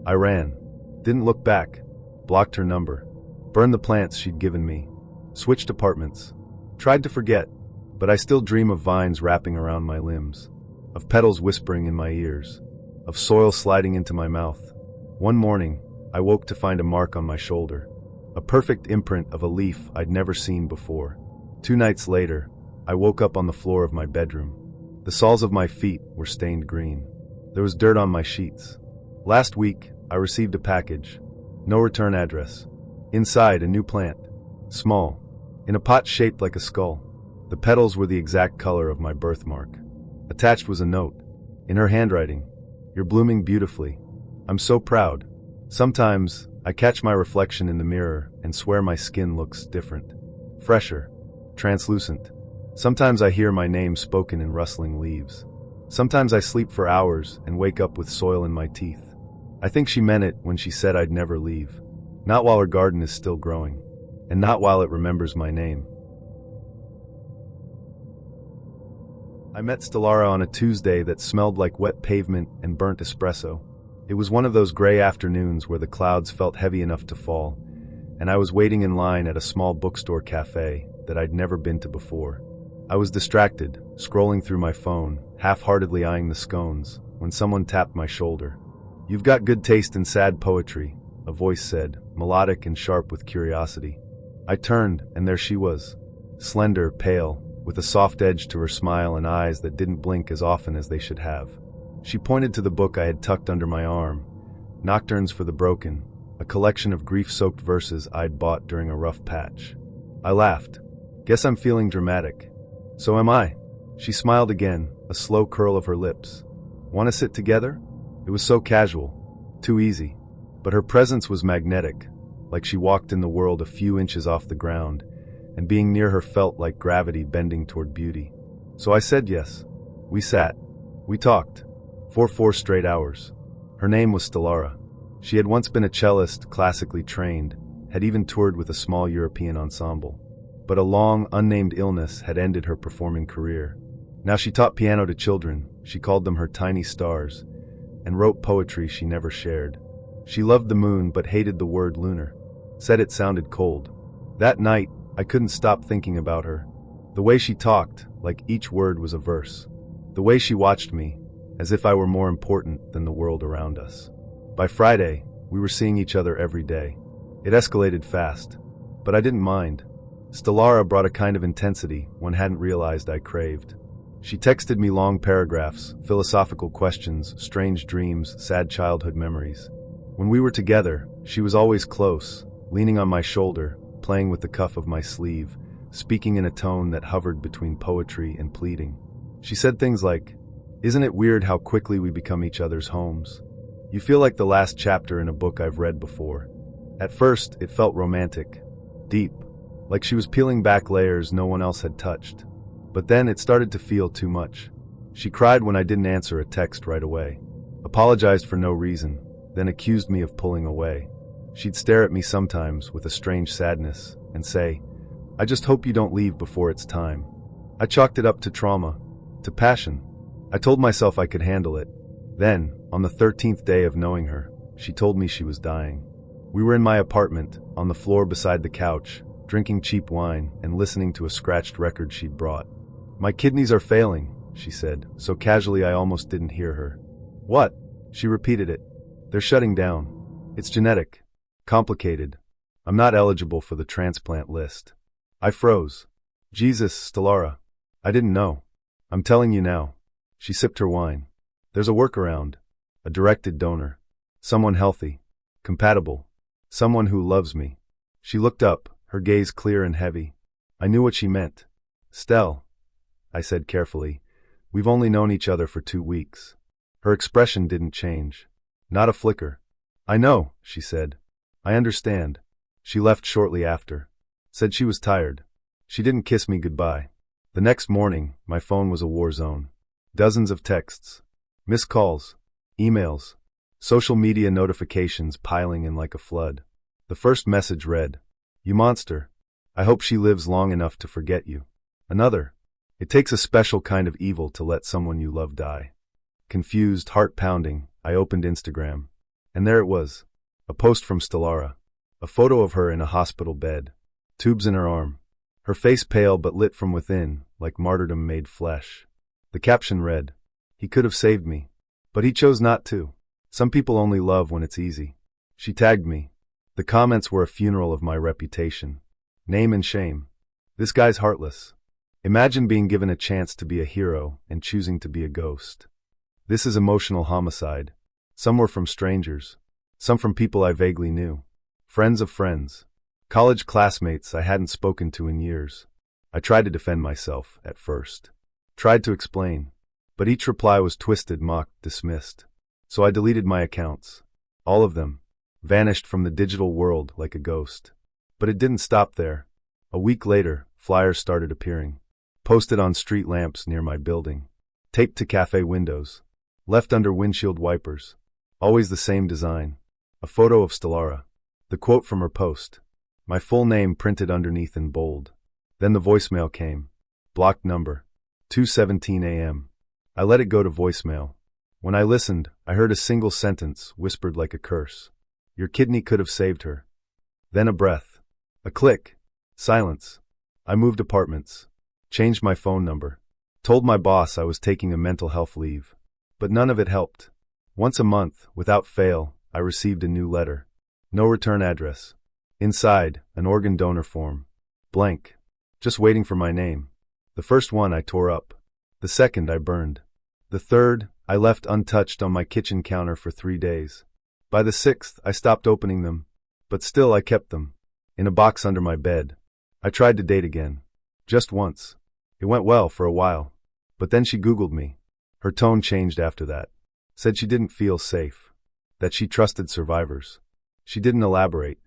I ran. Didn't look back. Blocked her number. Burned the plants she'd given me. Switched apartments. Tried to forget, but I still dream of vines wrapping around my limbs, of petals whispering in my ears, of soil sliding into my mouth. One morning, I woke to find a mark on my shoulder, a perfect imprint of a leaf I'd never seen before. 2 nights later, I woke up on the floor of my bedroom. The soles of my feet were stained green. There was dirt on my sheets. Last week, I received a package. No return address. Inside, a new plant. Small. In a pot shaped like a skull. The petals were the exact color of my birthmark. Attached was a note. In her handwriting. "You're blooming beautifully. I'm so proud." Sometimes, I catch my reflection in the mirror and swear my skin looks different. Fresher. Translucent. Sometimes I hear my name spoken in rustling leaves. Sometimes I sleep for hours and wake up with soil in my teeth. I think she meant it when she said I'd never leave. Not while her garden is still growing. And not while it remembers my name. I met Stellara on a Tuesday that smelled like wet pavement and burnt espresso. It was one of those gray afternoons where the clouds felt heavy enough to fall, and I was waiting in line at a small bookstore cafe that I'd never been to before. I was distracted, scrolling through my phone, half-heartedly eyeing the scones, when someone tapped my shoulder. "You've got good taste in sad poetry," a voice said, melodic and sharp with curiosity. I turned, and there she was. Slender, pale, with a soft edge to her smile and eyes that didn't blink as often as they should have. She pointed to the book I had tucked under my arm, Nocturnes for the Broken, a collection of grief-soaked verses I'd bought during a rough patch. I laughed. "Guess I'm feeling dramatic." "So am I." She smiled again, a slow curl of her lips. "Want to sit together?" It was so casual. Too easy. But her presence was magnetic, like she walked in the world a few inches off the ground, and being near her felt like gravity bending toward beauty. So I said yes. We sat. We talked. For 4 straight hours. Her name was Stellara. She had once been a cellist, classically trained, had even toured with a small European ensemble. But a long, unnamed illness had ended her performing career. Now she taught piano to children, she called them her tiny stars, and wrote poetry she never shared. She loved the moon but hated the word lunar, said it sounded cold. That night, I couldn't stop thinking about her. The way she talked, like each word was a verse. The way she watched me, as if I were more important than the world around us. By Friday, we were seeing each other every day. It escalated fast, but I didn't mind. Stellara brought a kind of intensity one hadn't realized I craved. She texted me long paragraphs, philosophical questions, strange dreams, sad childhood memories. When we were together, she was always close, leaning on my shoulder, playing with the cuff of my sleeve, speaking in a tone that hovered between poetry and pleading. She said things like, "Isn't it weird how quickly we become each other's homes? You feel like the last chapter in a book I've read before." At first, it felt romantic, deep, like she was peeling back layers no one else had touched. But then it started to feel too much. She cried when I didn't answer a text right away, apologized for no reason, then accused me of pulling away. She'd stare at me sometimes with a strange sadness and say, "I just hope you don't leave before it's time." I chalked it up to trauma, to passion. I told myself I could handle it. Then, on the 13th day of knowing her, she told me she was dying. We were in my apartment, on the floor beside the couch, drinking cheap wine and listening to a scratched record she'd brought. "My kidneys are failing," she said, so casually I almost didn't hear her. "What?" She repeated it. "They're shutting down. It's genetic. Complicated. I'm not eligible for the transplant list." I froze. "Jesus, Stellara. I didn't know. I'm telling you now." She sipped her wine. "There's a workaround. A directed donor. Someone healthy. Compatible. Someone who loves me." She looked up, her gaze clear and heavy. I knew what she meant. "Stell," I said carefully, "we've only known each other for 2 weeks." Her expression didn't change. Not a flicker. "I know," she said. "I understand." She left shortly after. Said she was tired. She didn't kiss me goodbye. The next morning, my phone was a war zone. Dozens of texts. Missed calls. Emails. Social media notifications piling in like a flood. The first message read, "You monster. I hope she lives long enough to forget you." Another, "It takes a special kind of evil to let someone you love die." Confused, heart pounding, I opened Instagram. And there it was. A post from Stellara. A photo of her in a hospital bed. Tubes in her arm. Her face pale but lit from within, like martyrdom made flesh. The caption read, "He could have saved me. But he chose not to. Some people only love when it's easy." She tagged me. The comments were a funeral of my reputation. Name and shame. This guy's heartless. Imagine being given a chance to be a hero and choosing to be a ghost. This is emotional homicide. Some were from strangers. Some from people I vaguely knew. Friends of friends. College classmates I hadn't spoken to in years. I tried to defend myself, at first. Tried to explain. But each reply was twisted, mocked, dismissed. So I deleted my accounts. All of them. Vanished from the digital world like a ghost. But it didn't stop there. A week later, flyers started appearing. Posted on street lamps near my building. Taped to cafe windows. Left under windshield wipers. Always the same design. A photo of Stellara. The quote from her post. My full name printed underneath in bold. Then the voicemail came. Blocked number. 2:17 a.m. I let it go to voicemail. When I listened, I heard a single sentence whispered like a curse. Your kidney could have saved her. Then a breath. A click. Silence. I moved apartments. Changed my phone number. Told my boss I was taking a mental health leave. But none of it helped. Once a month, without fail, I received a new letter. No return address. Inside, an organ donor form. Blank. Just waiting for my name. The first one I tore up. The second I burned. The third, I left untouched on my kitchen counter for 3 days. By the 6th, I stopped opening them. But still I kept them. In a box under my bed. I tried to date again. Just once. It went well for a while. But then she Googled me. Her tone changed after that. Said she didn't feel safe. That she trusted survivors. She didn't elaborate.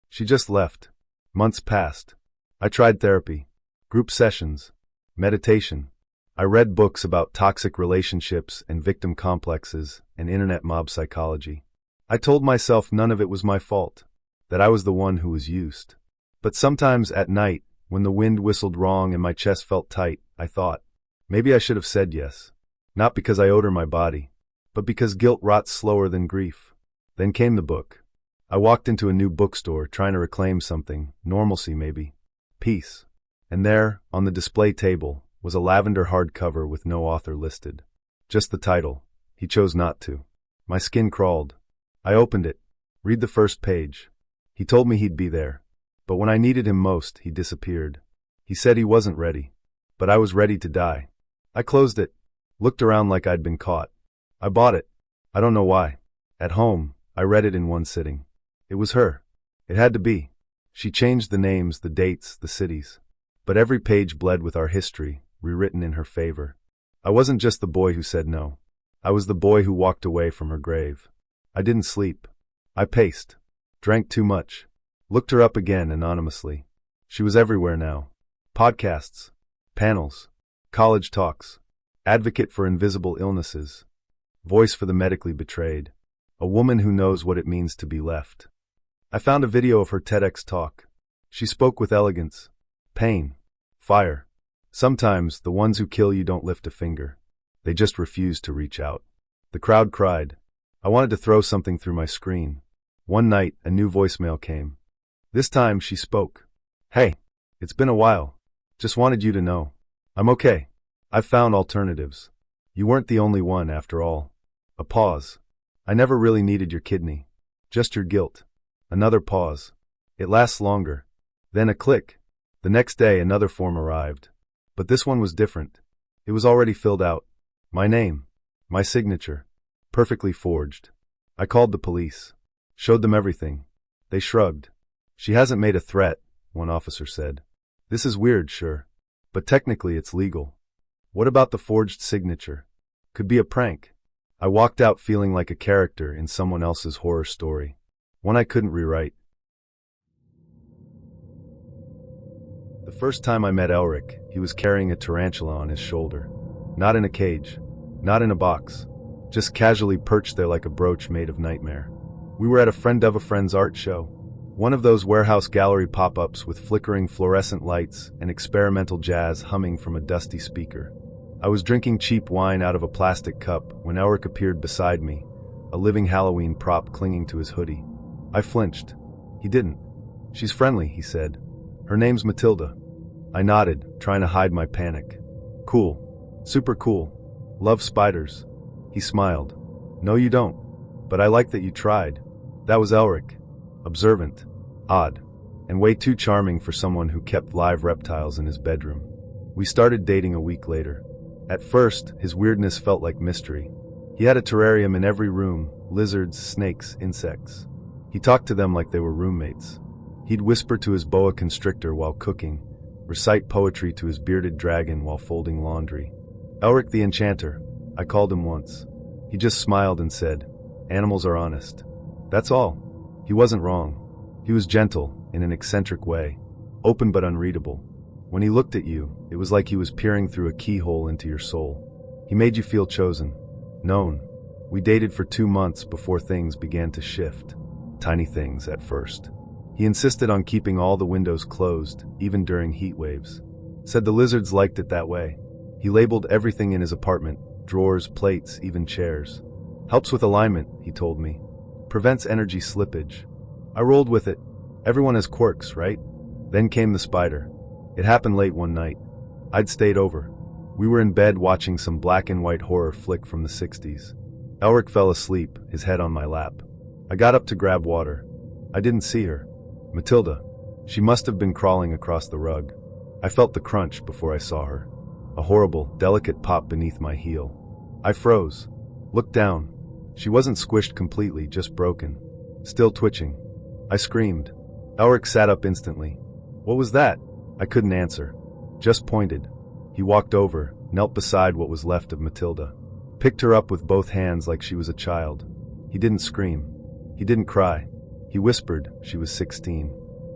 She just left. Months passed. I tried therapy, group sessions, meditation. I read books about toxic relationships and victim complexes and internet mob psychology. I told myself none of it was my fault, that I was the one who was used. But sometimes at night, when the wind whistled wrong and my chest felt tight, I thought, maybe I should have said yes. Not because I owed her my body, but because guilt rots slower than grief. Then came the book. I walked into a new bookstore trying to reclaim something, normalcy maybe, peace. And there, on the display table, was a lavender hardcover with no author listed. Just the title. He chose not to. My skin crawled. I opened it. Read the first page. He told me he'd be there. But when I needed him most, he disappeared. He said he wasn't ready. But I was ready to die. I closed it. Looked around like I'd been caught. I bought it. I don't know why. At home, I read it in one sitting. It was her. It had to be. She changed the names, the dates, the cities. But every page bled with our history, rewritten in her favor. I wasn't just the boy who said no. I was the boy who walked away from her grave. I didn't sleep. I paced. Drank too much. Looked her up again anonymously. She was everywhere now. Podcasts. Panels. College talks. Advocate for invisible illnesses. Voice for the medically betrayed. A woman who knows what it means to be left. I found a video of her TEDx talk. She spoke with elegance. Pain. Fire. Sometimes the ones who kill you don't lift a finger. They just refuse to reach out. The crowd cried. I wanted to throw something through my screen. One night, a new voicemail came. This time she spoke. Hey, it's been a while. Just wanted you to know. I'm okay. I've found alternatives. You weren't the only one after all. A pause. I never really needed your kidney. Just your guilt. Another pause. It lasts longer. Then a click. The next day another form arrived. But this one was different. It was already filled out. My name. My signature. Perfectly forged. I called the police. Showed them everything. They shrugged. She hasn't made a threat, one officer said. This is weird, sure. But technically it's legal. What about the forged signature? Could be a prank. I walked out feeling like a character in someone else's horror story. One I couldn't rewrite. The first time I met Elric, he was carrying a tarantula on his shoulder. Not in a cage. Not in a box. Just casually perched there like a brooch made of nightmare. We were at a friend of a friend's art show. One of those warehouse gallery pop-ups with flickering fluorescent lights and experimental jazz humming from a dusty speaker. I was drinking cheap wine out of a plastic cup when Elric appeared beside me, a living Halloween prop clinging to his hoodie. I flinched. He didn't. She's friendly, he said. Her name's Matilda. I nodded, trying to hide my panic. Cool. Super cool. Love spiders. He smiled. No, you don't. But I like that you tried. That was Elric. Observant. Odd. And way too charming for someone who kept live reptiles in his bedroom. We started dating a week later. At first, his weirdness felt like mystery. He had a terrarium in every room, lizards, snakes, insects. He talked to them like they were roommates. He'd whisper to his boa constrictor while cooking, recite poetry to his bearded dragon while folding laundry. Elric the Enchanter, I called him once. He just smiled and said, "Animals are honest." That's all. He wasn't wrong. He was gentle, in an eccentric way, open but unreadable. When he looked at you, it was like he was peering through a keyhole into your soul. He made you feel chosen, known. We dated for 2 months before things began to shift. Tiny things at first. He insisted on keeping all the windows closed, even during heat waves. Said the lizards liked it that way. He labeled everything in his apartment, drawers, plates, even chairs. Helps with alignment, he told me. Prevents energy slippage. I rolled with it. Everyone has quirks, right? Then came the spider. It happened late one night. I'd stayed over. We were in bed watching some black and white horror flick from the 60s. Elric fell asleep, his head on my lap. I got up to grab water. I didn't see her. Matilda. She must have been crawling across the rug. I felt the crunch before I saw her. A horrible, delicate pop beneath my heel. I froze. Looked down. She wasn't squished completely, just broken. Still twitching. I screamed. Elric sat up instantly. What was that? I couldn't answer. Just pointed. He walked over, knelt beside what was left of Matilda. Picked her up with both hands like she was a child. He didn't scream. He didn't cry. He whispered she was 16.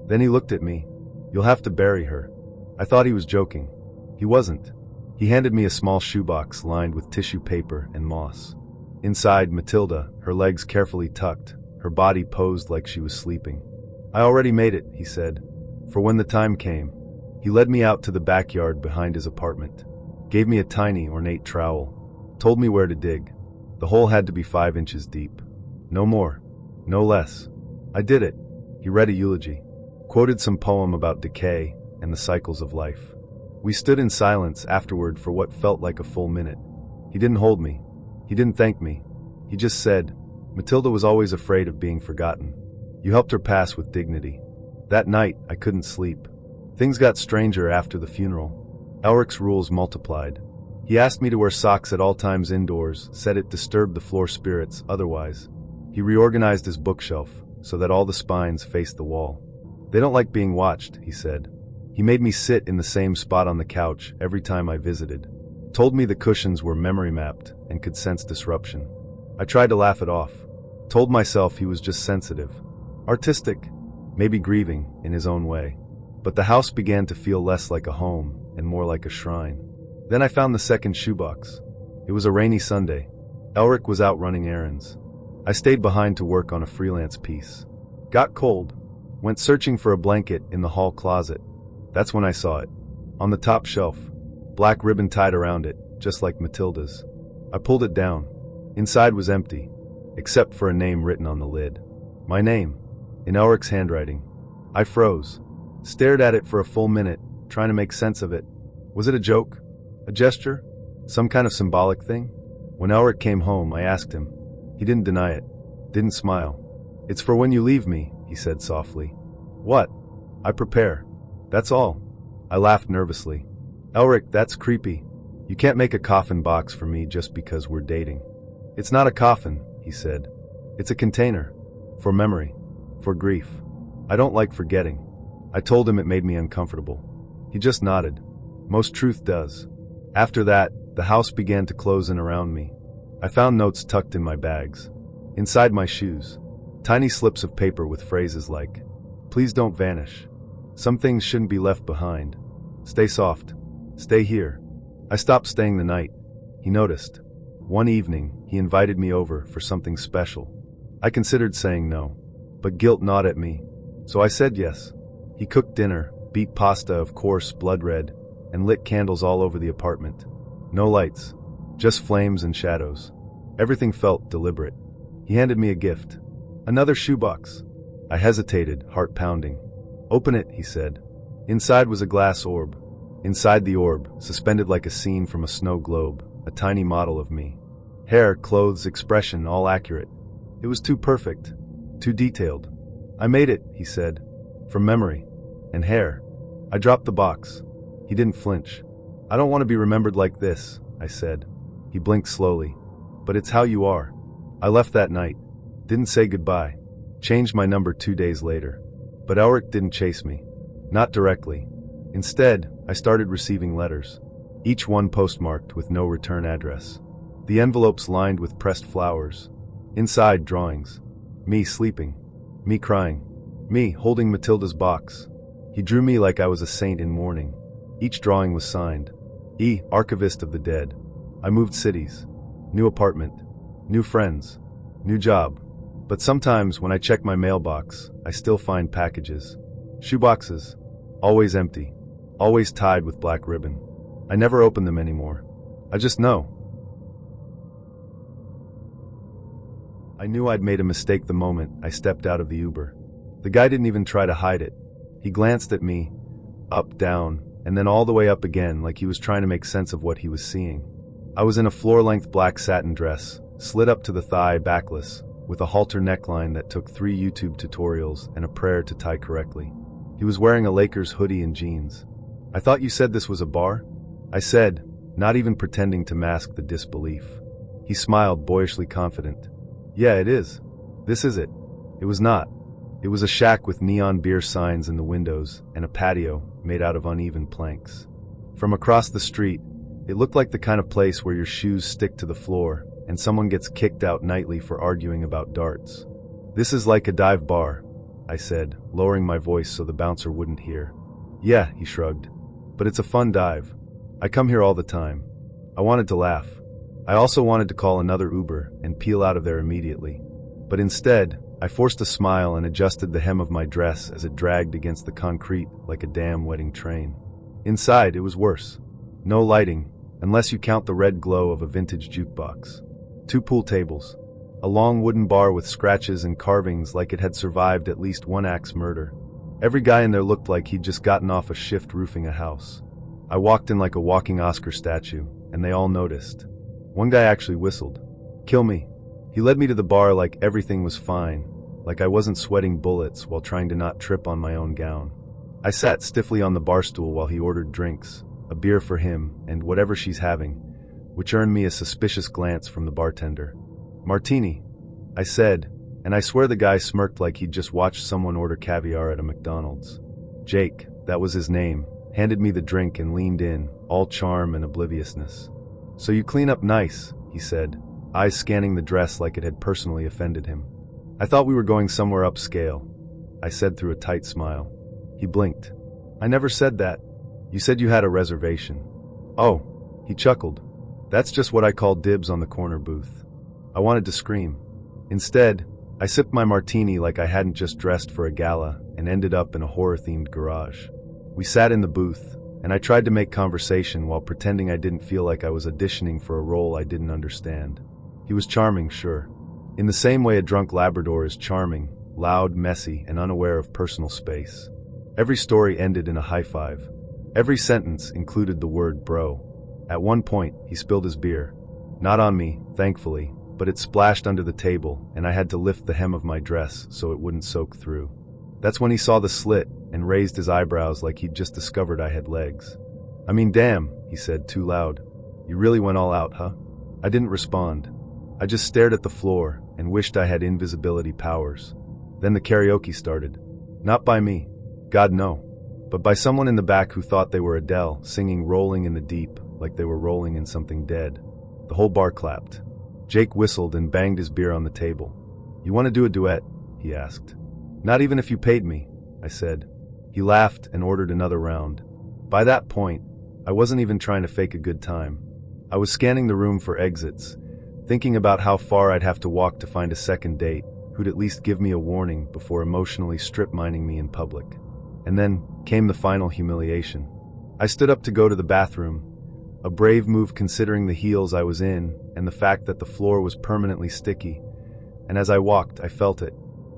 Then he looked at me. You'll have to bury her. I thought he was joking. He wasn't. He handed me a small shoebox lined with tissue paper and moss. Inside, Matilda, her legs carefully tucked, her body posed like she was sleeping. I already made it, he said, for when the time came. He led me out to the backyard behind his apartment, gave me a tiny, ornate trowel, told me where to dig. The hole had to be 5 inches deep. No more, no less. I did it. He read a eulogy, quoted some poem about decay and the cycles of life. We stood in silence afterward for what felt like a full minute. He didn't hold me. He didn't thank me. He just said, Matilda was always afraid of being forgotten. You helped her pass with dignity. That night, I couldn't sleep. Things got stranger after the funeral. Elric's rules multiplied. He asked me to wear socks at all times indoors, said it disturbed the floor spirits otherwise. He reorganized his bookshelf so that all the spines faced the wall. They don't like being watched, he said. He made me sit in the same spot on the couch every time I visited. Told me the cushions were memory mapped and could sense disruption. I tried to laugh it off. Told myself he was just sensitive. Artistic, maybe grieving in his own way. But the house began to feel less like a home and more like a shrine. Then I found the second shoebox. It was a rainy Sunday. Elric was out running errands. I stayed behind to work on a freelance piece. Got cold. Went searching for a blanket in the hall closet. That's when I saw it. On the top shelf. Black ribbon tied around it, just like Matilda's. I pulled it down. Inside was empty, except for a name written on the lid. My name, in Elric's handwriting. I froze. Stared at it for a full minute, trying to make sense of it. Was it a joke? A gesture? Some kind of symbolic thing? When Elric came home, I asked him. He didn't deny it. Didn't smile. It's for when you leave me, he said softly. What? I prepare. That's all. I laughed nervously. Elric, that's creepy. You can't make a coffin box for me just because we're dating. It's not a coffin, he said. It's a container. For memory. For grief. I don't like forgetting. I told him it made me uncomfortable. He just nodded. Most truth does. After that, the house began to close in around me. I found notes tucked in my bags. Inside my shoes. Tiny slips of paper with phrases like, please don't vanish. Some things shouldn't be left behind. Stay soft. Stay here. I stopped staying the night. He noticed. One evening, he invited me over for something special. I considered saying no, but guilt gnawed at me, so I said yes. He cooked dinner, beat pasta of course blood red, and lit candles all over the apartment. No lights, just flames and shadows. Everything felt deliberate. He handed me a gift. Another shoebox. I hesitated, heart pounding. Open it, he said. Inside was a glass orb. Inside the orb, suspended like a scene from a snow globe, a tiny model of me. Hair, clothes, expression, all accurate. It was too perfect, too detailed. I made it, he said, from memory. And hair. I dropped the box. He didn't flinch. I don't want to be remembered like this, I said. He blinked slowly. But it's how you are. I left that night. Didn't say goodbye. Changed my number 2 days later. But Elric didn't chase me. Not directly. Instead, I started receiving letters. Each one postmarked with no return address. The envelopes lined with pressed flowers. Inside, drawings. Me sleeping. Me crying. Me holding Matilda's box. He drew me like I was a saint in mourning. Each drawing was signed. E. Archivist of the Dead. I moved cities. New apartment. New friends. New job. But sometimes when I check my mailbox, I still find packages. Shoeboxes. Always empty. Always tied with black ribbon. I never open them anymore. I just know. I knew I'd made a mistake the moment I stepped out of the Uber. The guy didn't even try to hide it. He glanced at me, up, down, and then all the way up again like he was trying to make sense of what he was seeing. I was in a floor-length black satin dress, slid up to the thigh backless, with a halter neckline that took 3 YouTube tutorials and a prayer to tie correctly. He was wearing a Lakers hoodie and jeans. I thought you said this was a bar? I said, not even pretending to mask the disbelief. He smiled, boyishly confident. Yeah, it is. This is it. It was not. It was a shack with neon beer signs in the windows and a patio made out of uneven planks. From across the street, it looked like the kind of place where your shoes stick to the floor and someone gets kicked out nightly for arguing about darts. This is like a dive bar, I said, lowering my voice so the bouncer wouldn't hear. Yeah, he shrugged. But it's a fun dive. I come here all the time. I wanted to laugh. I also wanted to call another Uber and peel out of there immediately. But instead, I forced a smile and adjusted the hem of my dress as it dragged against the concrete like a damn wedding train. Inside, it was worse. No lighting, unless you count the red glow of a vintage jukebox. 2 pool tables. A long wooden bar with scratches and carvings like it had survived at least one axe murder. Every guy in there looked like he'd just gotten off a shift roofing a house. I walked in like a walking Oscar statue, and they all noticed. One guy actually whistled. Kill me. He led me to the bar like everything was fine, like I wasn't sweating bullets while trying to not trip on my own gown. I sat stiffly on the bar stool while he ordered drinks, a beer for him and whatever she's having, which earned me a suspicious glance from the bartender. Martini, I said, and I swear the guy smirked like he'd just watched someone order caviar at a McDonald's. Jake, that was his name, handed me the drink and leaned in, all charm and obliviousness. So you clean up nice, he said, eyes scanning the dress like it had personally offended him. I thought we were going somewhere upscale, I said through a tight smile. He blinked. I never said that. You said you had a reservation. Oh, he chuckled. That's just what I call dibs on the corner booth. I wanted to scream. Instead, I sipped my martini like I hadn't just dressed for a gala and ended up in a horror-themed garage. We sat in the booth, and I tried to make conversation while pretending I didn't feel like I was auditioning for a role I didn't understand. He was charming, sure. In the same way a drunk Labrador is charming, loud, messy, and unaware of personal space. Every story ended in a high five. Every sentence included the word bro. At one point, he spilled his beer. Not on me, thankfully, but it splashed under the table, and I had to lift the hem of my dress so it wouldn't soak through. That's when he saw the slit and raised his eyebrows like he'd just discovered I had legs. I mean, damn, he said, too loud. You really went all out, huh? I didn't respond. I just stared at the floor and wished I had invisibility powers. Then the karaoke started. Not by me. God, no. But by someone in the back who thought they were Adele, singing Rolling in the Deep like they were rolling in something dead. The whole bar clapped. Jake whistled and banged his beer on the table. You want to do a duet? He asked. Not even if you paid me, I said. He laughed and ordered another round. By that point, I wasn't even trying to fake a good time. I was scanning the room for exits, thinking about how far I'd have to walk to find a second date who'd at least give me a warning before emotionally strip-mining me in public. And then came the final humiliation. I stood up to go to the bathroom, a brave move considering the heels I was in and the fact that the floor was permanently sticky, and as I walked, I felt it.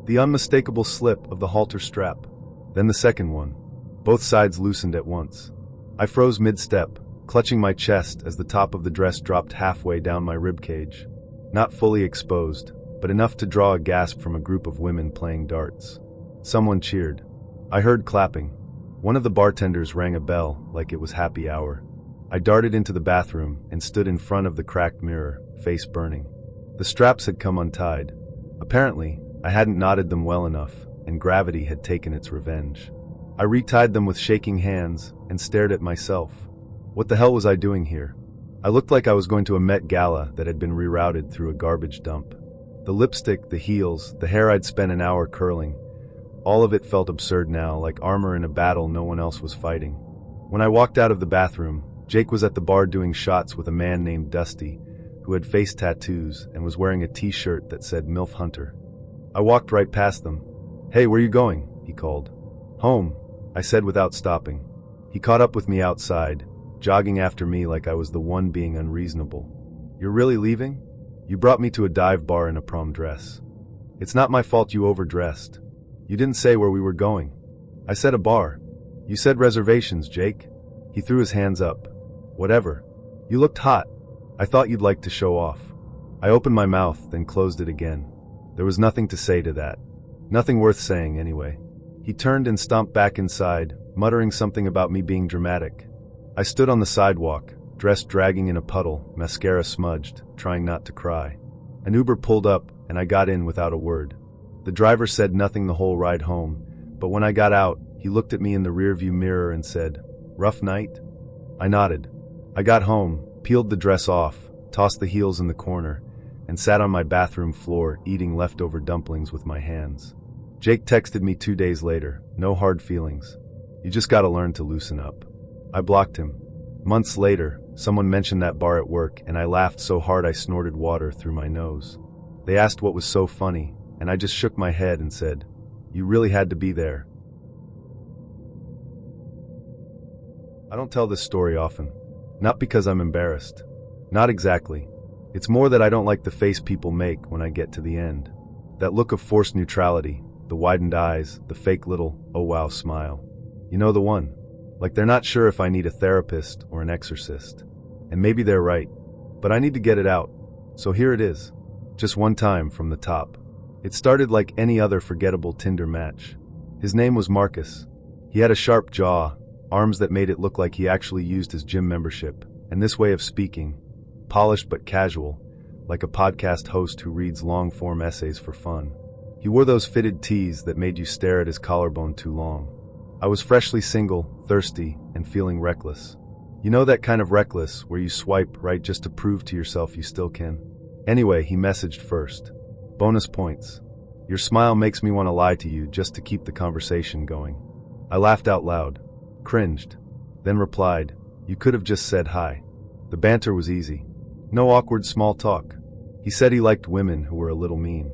The unmistakable slip of the halter strap. Then the second one. Both sides loosened at once. I froze mid-step, clutching my chest as the top of the dress dropped halfway down my ribcage. Not fully exposed, but enough to draw a gasp from a group of women playing darts. Someone cheered. I heard clapping. One of the bartenders rang a bell like it was happy hour. I darted into the bathroom and stood in front of the cracked mirror, face burning. The straps had come untied. Apparently, I hadn't knotted them well enough, and gravity had taken its revenge. I retied them with shaking hands and stared at myself. What the hell was I doing here? I looked like I was going to a Met Gala that had been rerouted through a garbage dump. The lipstick, the heels, the hair I'd spent an hour curling, all of it felt absurd now, like armor in a battle no one else was fighting. When I walked out of the bathroom, Jake was at the bar doing shots with a man named Dusty, who had face tattoos and was wearing a t-shirt that said MILF Hunter. I walked right past them. Hey, where you going? He called. Home, I said without stopping. He caught up with me outside, jogging after me like I was the one being unreasonable. You're really leaving? You brought me to a dive bar in a prom dress. It's not my fault you overdressed. You didn't say where we were going. I said a bar. You said reservations, Jake. He threw his hands up. Whatever. You looked hot. I thought you'd like to show off. I opened my mouth, then closed it again. There was nothing to say to that. Nothing worth saying, anyway. He turned and stomped back inside, muttering something about me being dramatic. I stood on the sidewalk, dress dragging in a puddle, mascara smudged, trying not to cry. An Uber pulled up, and I got in without a word. The driver said nothing the whole ride home, but when I got out, he looked at me in the rearview mirror and said, "Rough night?" I nodded. I got home, peeled the dress off, tossed the heels in the corner, and sat on my bathroom floor eating leftover dumplings with my hands. Jake texted me 2 days later, no hard feelings. You just gotta learn to loosen up. I blocked him. Months later, someone mentioned that bar at work and I laughed so hard I snorted water through my nose. They asked what was so funny, and I just shook my head and said, "You really had to be there." I don't tell this story often. Not because I'm embarrassed. Not exactly. It's more that I don't like the face people make when I get to the end. That look of forced neutrality, the widened eyes, the fake little, oh wow smile. You know the one. Like they're not sure if I need a therapist or an exorcist. And maybe they're right. But I need to get it out. So here it is. Just one time from the top. It started like any other forgettable Tinder match. His name was Marcus. He had a sharp jaw, arms that made it look like he actually used his gym membership, and this way of speaking, polished but casual, like a podcast host who reads long-form essays for fun. He wore those fitted tees that made you stare at his collarbone too long. I was freshly single, thirsty, and feeling reckless. You know that kind of reckless where you swipe right just to prove to yourself you still can? Anyway, he messaged first. Bonus points. Your smile makes me want to lie to you just to keep the conversation going. I laughed out loud, cringed, then replied, "You could have just said hi." The banter was easy. No awkward small talk. He said he liked women who were a little mean.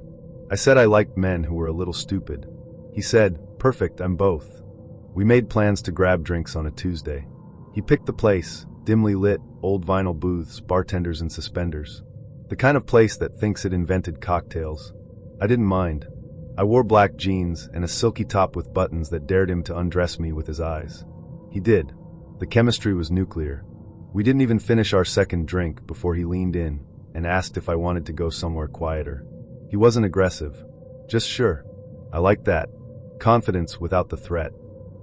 I said I liked men who were a little stupid. He said, "Perfect, I'm both." We made plans to grab drinks on a Tuesday. He picked the place, dimly lit, old vinyl booths, bartenders in suspenders. The kind of place that thinks it invented cocktails. I didn't mind. I wore black jeans and a silky top with buttons that dared him to undress me with his eyes. He did. The chemistry was nuclear. We didn't even finish our second drink before he leaned in and asked if I wanted to go somewhere quieter. He wasn't aggressive. Just sure. I liked that. Confidence without the threat.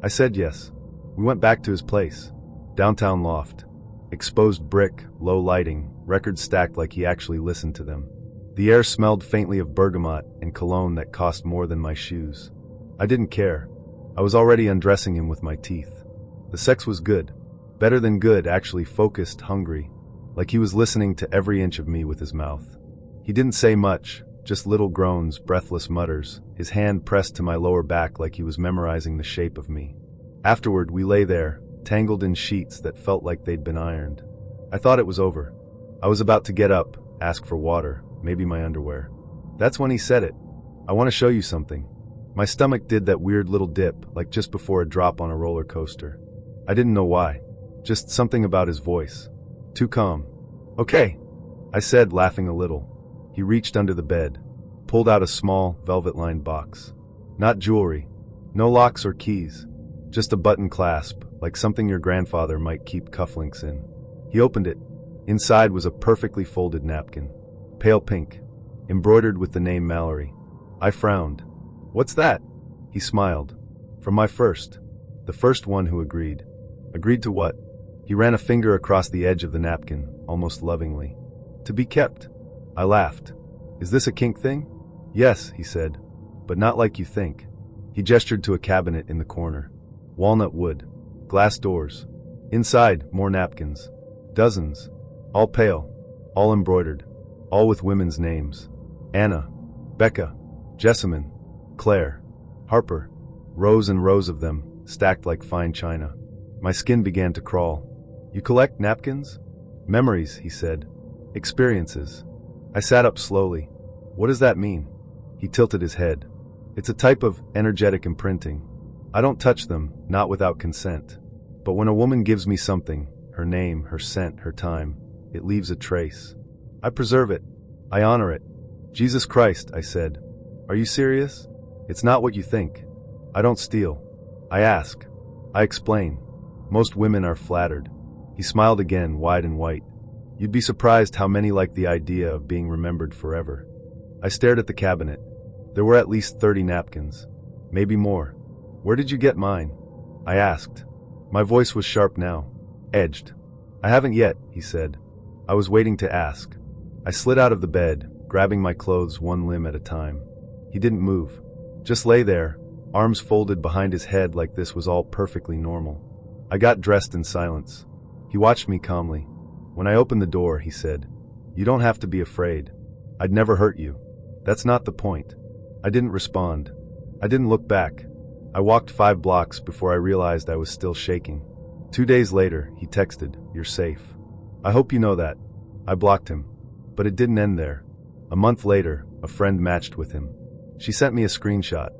I said yes. We went back to his place. Downtown loft. Exposed brick, low lighting, records stacked like he actually listened to them. The air smelled faintly of bergamot and cologne that cost more than my shoes. I didn't care. I was already undressing him with my teeth. The sex was good. Better than good, actually focused, hungry. Like he was listening to every inch of me with his mouth. He didn't say much, just little groans, breathless mutters, his hand pressed to my lower back like he was memorizing the shape of me. Afterward, we lay there, tangled in sheets that felt like they'd been ironed. I thought it was over. I was about to get up, ask for water, maybe my underwear. That's when he said it. "I want to show you something." My stomach did that weird little dip, like just before a drop on a roller coaster. I didn't know why. Just something about his voice. Too calm. "Okay," I said, laughing a little. He reached under the bed, pulled out a small, velvet-lined box. Not jewelry. No locks or keys. Just a button clasp, like something your grandfather might keep cufflinks in. He opened it. Inside was a perfectly folded napkin. Pale pink. Embroidered with the name Mallory. I frowned. "What's that?" He smiled. "From my first." The first one who agreed. Agreed to what? He ran a finger across the edge of the napkin, almost lovingly. "To be kept." I laughed. "Is this a kink thing?" "Yes," he said. "But not like you think." He gestured to a cabinet in the corner. Walnut wood. Glass doors. Inside, more napkins. Dozens. All pale. All embroidered. All with women's names. Anna. Becca. Jessamine. Claire. Harper. Rows and rows of them, stacked like fine china. My skin began to crawl. "You collect napkins?" "Memories," he said. "Experiences." I sat up slowly. "What does that mean?" He tilted his head. "It's a type of energetic imprinting. I don't touch them, not without consent. But when a woman gives me something, her name, her scent, her time, it leaves a trace. I preserve it. I honor it." "Jesus Christ," I said. "Are you serious?" "It's not what you think. I don't steal. I ask. I explain. Most women are flattered." He smiled again, wide and white. "You'd be surprised how many like the idea of being remembered forever." I stared at the cabinet. There were at least 30 napkins. Maybe more. "Where did you get mine?" I asked. My voice was sharp now. Edged. "I haven't yet," he said. I was waiting to ask. I slid out of the bed, grabbing my clothes one limb at a time. He didn't move. Just lay there, arms folded behind his head like this was all perfectly normal. I got dressed in silence. He watched me calmly. When I opened the door, he said, "You don't have to be afraid. I'd never hurt you. That's not the point." I didn't respond. I didn't look back. I walked 5 blocks before I realized I was still shaking. 2 days later, he texted, "You're safe. I hope you know that." I blocked him. But it didn't end there. A month later, a friend matched with him. She sent me a screenshot.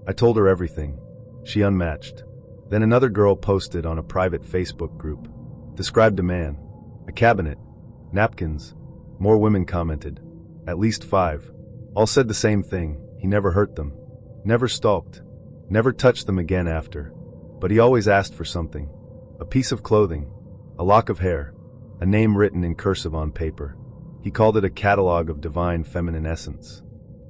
I told her everything. She unmatched. Then another girl posted on a private Facebook group. Described a man. A cabinet. Napkins. More women commented. At least 5. All said the same thing. He never hurt them. Never stalked. Never touched them again after. But he always asked for something. A piece of clothing. A lock of hair. A name written in cursive on paper. He called it a catalog of divine feminine essence.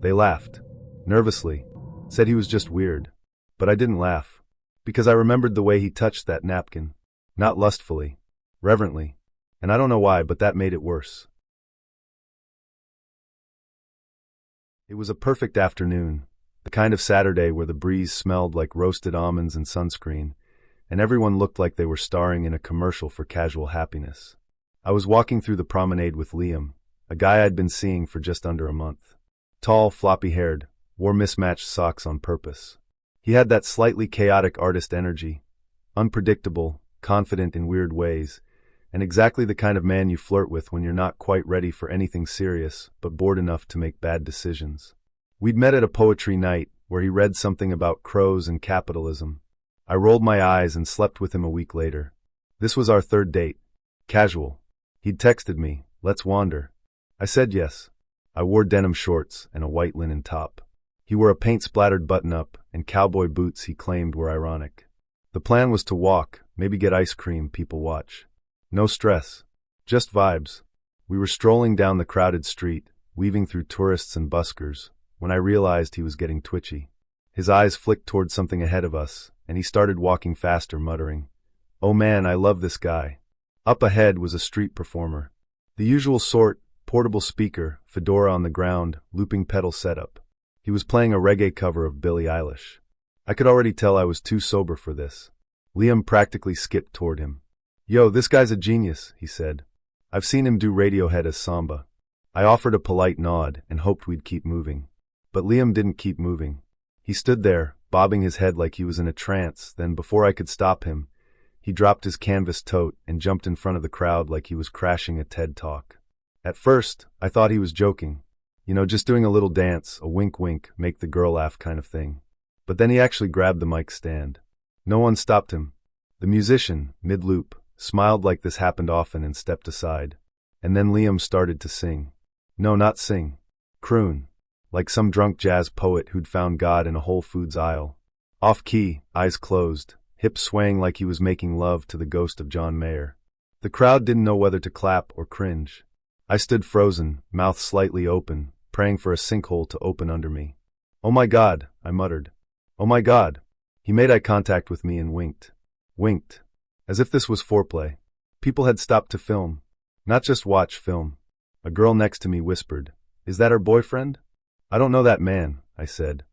They laughed. Nervously. Said he was just weird. But I didn't laugh. Because I remembered the way he touched that napkin. Not lustfully. Reverently. And I don't know why, but that made it worse. It was a perfect afternoon. The kind of Saturday where the breeze smelled like roasted almonds and sunscreen, and everyone looked like they were starring in a commercial for casual happiness. I was walking through the promenade with Liam, a guy I'd been seeing for just under a month. Tall, floppy-haired, wore mismatched socks on purpose. He had that slightly chaotic artist energy, unpredictable, confident in weird ways, and exactly the kind of man you flirt with when you're not quite ready for anything serious, but bored enough to make bad decisions. We'd met at a poetry night where he read something about crows and capitalism. I rolled my eyes and slept with him a week later. This was our 3rd date. Casual. He'd texted me, "Let's wander." I said yes. I wore denim shorts and a white linen top. He wore a paint-splattered button-up and cowboy boots he claimed were ironic. The plan was to walk, maybe get ice cream, people watch. No stress. Just vibes. We were strolling down the crowded street, weaving through tourists and buskers, when I realized he was getting twitchy. His eyes flicked toward something ahead of us, and he started walking faster, muttering, "Oh man, I love this guy." Up ahead was a street performer. The usual sort, portable speaker, fedora on the ground, looping pedal setup. He was playing a reggae cover of Billie Eilish. I could already tell I was too sober for this. Liam practically skipped toward him. "Yo, this guy's a genius," he said. "I've seen him do Radiohead as Samba." I offered a polite nod and hoped we'd keep moving. But Liam didn't keep moving. He stood there, bobbing his head like he was in a trance, then before I could stop him, he dropped his canvas tote and jumped in front of the crowd like he was crashing a TED Talk. At first, I thought he was joking. Just doing a little dance, a wink-wink, make the girl laugh kind of thing. But then he actually grabbed the mic stand. No one stopped him. The musician, mid-loop, smiled like this happened often and stepped aside. And then Liam started to sing. No, not sing. Croon. Like some drunk jazz poet who'd found God in a Whole Foods aisle. Off-key, eyes closed, hips swaying like he was making love to the ghost of John Mayer. The crowd didn't know whether to clap or cringe. I stood frozen, mouth slightly open, praying for a sinkhole to open under me. "Oh my God," I muttered. "Oh my God." He made eye contact with me and winked. Winked. As if this was foreplay. People had stopped to film. Not just watch film. A girl next to me whispered, "Is that her boyfriend?" "I don't know that man," I said.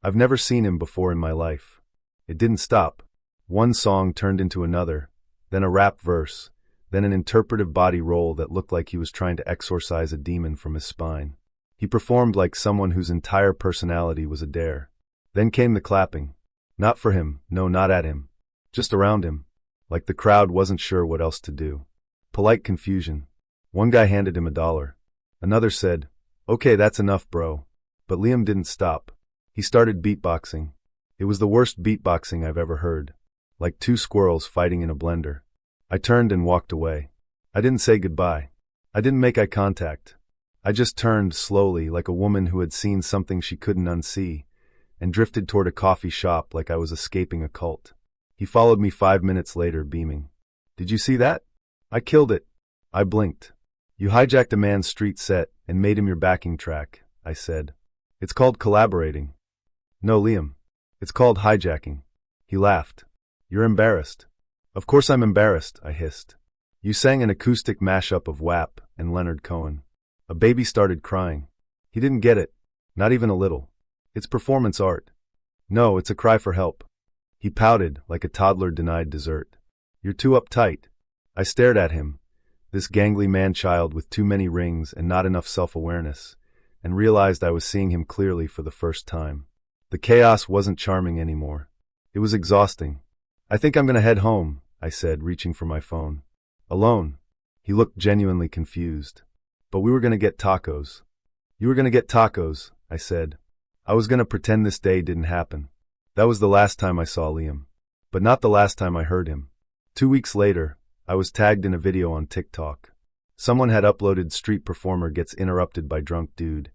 "I've never seen him before in my life." It didn't stop. One song turned into another, then a rap verse, then an interpretive body roll that looked like he was trying to exorcise a demon from his spine. He performed like someone whose entire personality was a dare. Then came the clapping. Not for him, no, not at him. Just around him. Like the crowd wasn't sure what else to do. Polite confusion. One guy handed him $1. Another said, "Okay, that's enough, bro." But Liam didn't stop. He started beatboxing. It was the worst beatboxing I've ever heard. Like 2 squirrels fighting in a blender. I turned and walked away. I didn't say goodbye. I didn't make eye contact. I just turned slowly like a woman who had seen something she couldn't unsee, and drifted toward a coffee shop like I was escaping a cult. He followed me 5 minutes later, beaming. "Did you see that? I killed it." I blinked. "You hijacked a man's street set and made him your backing track," I said. "It's called collaborating." "No, Liam. It's called hijacking." He laughed. "You're embarrassed." "Of course I'm embarrassed," I hissed. "You sang an acoustic mashup of WAP and Leonard Cohen. A baby started crying. He didn't get it. Not even a little. It's performance art." "No, it's a cry for help." He pouted like a toddler denied dessert. "You're too uptight." I stared at him, this gangly man-child with too many rings and not enough self-awareness, and realized I was seeing him clearly for the first time. The chaos wasn't charming anymore. It was exhausting. I think I'm gonna head home, I said, reaching for my phone. Alone? He looked genuinely confused. But we were gonna get tacos. You were gonna get tacos, I said. I was gonna pretend this day didn't happen. That was the last time I saw Liam. But not the last time I heard him. 2 weeks later, I was tagged in a video on TikTok. Someone had uploaded street performer gets interrupted by drunk dude.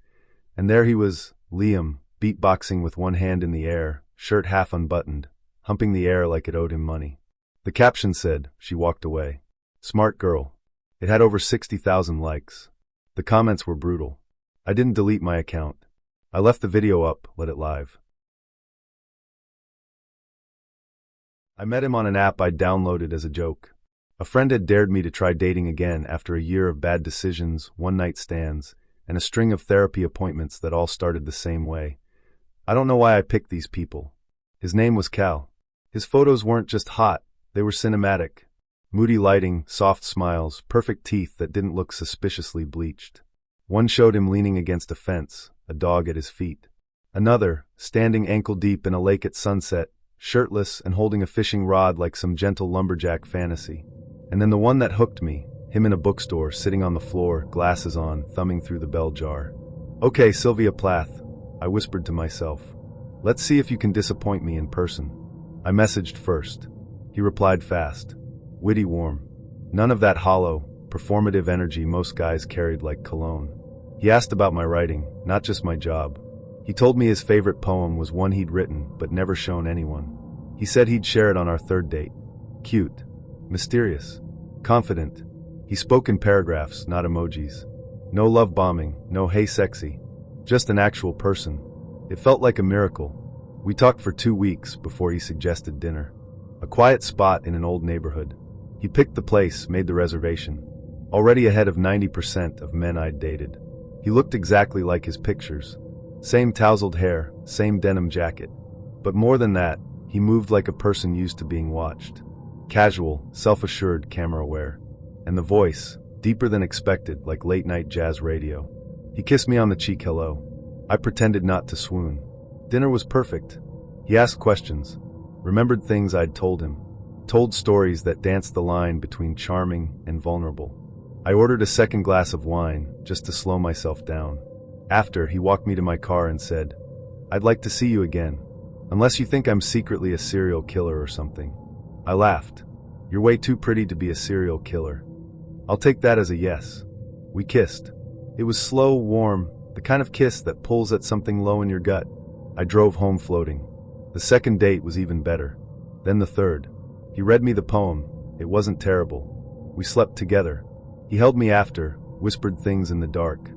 And there he was, Liam, beatboxing with one hand in the air, shirt half unbuttoned, humping the air like it owed him money. The caption said, "She walked away. Smart girl." It had over 60,000 likes. The comments were brutal. I didn't delete my account. I left the video up, let it live. I met him on an app I'd downloaded as a joke. A friend had dared me to try dating again after a year of bad decisions, one-night stands, and a string of therapy appointments that all started the same way. I don't know why I picked these people. His name was Cal. His photos weren't just hot, they were cinematic. Moody lighting, soft smiles, perfect teeth that didn't look suspiciously bleached. One showed him leaning against a fence, a dog at his feet. Another, standing ankle-deep in a lake at sunset, shirtless and holding a fishing rod like some gentle lumberjack fantasy. And then the one that hooked me, him in a bookstore, sitting on the floor, glasses on, thumbing through the bell jar. "Okay, Sylvia Plath," I whispered to myself. "Let's see if you can disappoint me in person." I messaged first. He replied fast. Witty, warm. None of that hollow, performative energy most guys carried like cologne. He asked about my writing, not just my job. He told me his favorite poem was one he'd written but never shown anyone. He said he'd share it on our third date. Cute. Mysterious. Confident. He spoke in paragraphs, not emojis. No love bombing, no hey sexy. Just an actual person. It felt like a miracle. We talked for 2 weeks before he suggested dinner. A quiet spot in an old neighborhood. He picked the place, made the reservation. Already ahead of 90% of men I'd dated. He looked exactly like his pictures. Same tousled hair, same denim jacket. But more than that, he moved like a person used to being watched. Casual, self-assured, camera-aware. And the voice, deeper than expected, like late-night jazz radio. He kissed me on the cheek. Hello. I pretended not to swoon. Dinner was perfect. He asked questions. Remembered things I'd told him. Told stories that danced the line between charming and vulnerable. I ordered a second glass of wine, just to slow myself down. After, he walked me to my car and said, "I'd like to see you again. Unless you think I'm secretly a serial killer or something." I laughed. "You're way too pretty to be a serial killer." "I'll take that as a yes." We kissed. It was slow, warm, the kind of kiss that pulls at something low in your gut. I drove home floating. The second date was even better. Then the third. He read me the poem. It wasn't terrible. We slept together. He held me after, whispered things in the dark.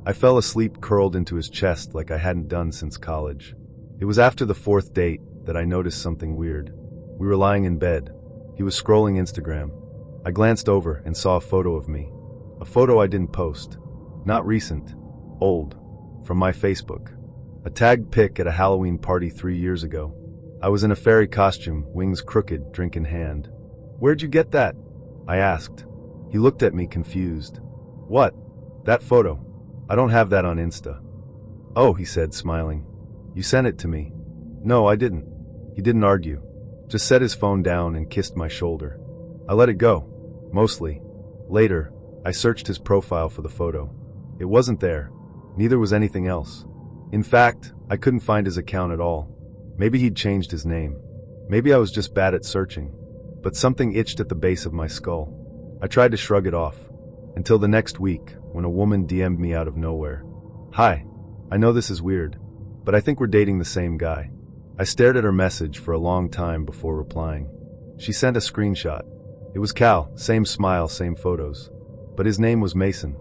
I fell asleep curled into his chest like I hadn't done since college. It was after the fourth date that I noticed something weird. We were lying in bed. He was scrolling Instagram. I glanced over and saw a photo of me. A photo I didn't post. Not recent. Old. From my Facebook. A tagged pic at a Halloween party 3 years ago. I was in a fairy costume, wings crooked, drink in hand. "Where'd you get that?" I asked. He looked at me confused. "What? That photo? I don't have that on Insta." "Oh," he said, smiling. "You sent it to me." "No, I didn't." He didn't argue. Just set his phone down and kissed my shoulder. I let it go. Mostly. Later, I searched his profile for the photo. It wasn't there. Neither was anything else. In fact, I couldn't find his account at all. Maybe he'd changed his name. Maybe I was just bad at searching. But something itched at the base of my skull. I tried to shrug it off. Until the next week, when a woman DM'd me out of nowhere. "Hi. I know this is weird, but I think we're dating the same guy." I stared at her message for a long time before replying. She sent a screenshot. It was Cal, same smile, same photos. But his name was Mason,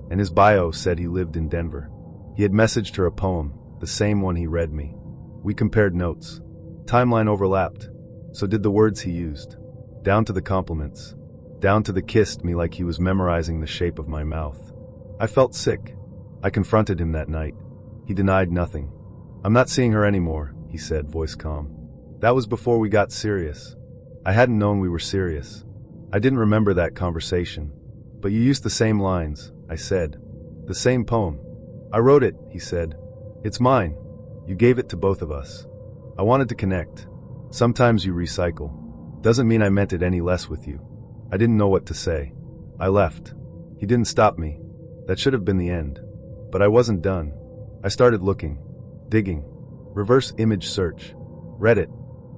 and his bio said he lived in Denver. He had messaged her a poem, the same one he read me. We compared notes. Timeline overlapped. So did the words he used. Down to the compliments. Down to the kissed me like he was memorizing the shape of my mouth. I felt sick. I confronted him that night. He denied nothing. "I'm not seeing her anymore," he said, voice calm. That was before we got serious. I hadn't known we were serious. I didn't remember that conversation. "But you used the same lines," I said. "The same poem." "I wrote it," he said. "It's mine." You gave it to both of us. I wanted to connect. Sometimes you recycle. Doesn't mean I meant it any less with you. I didn't know what to say. I left. He didn't stop me. That should have been the end. But I wasn't done. I started looking. Digging. Reverse image search. Reddit.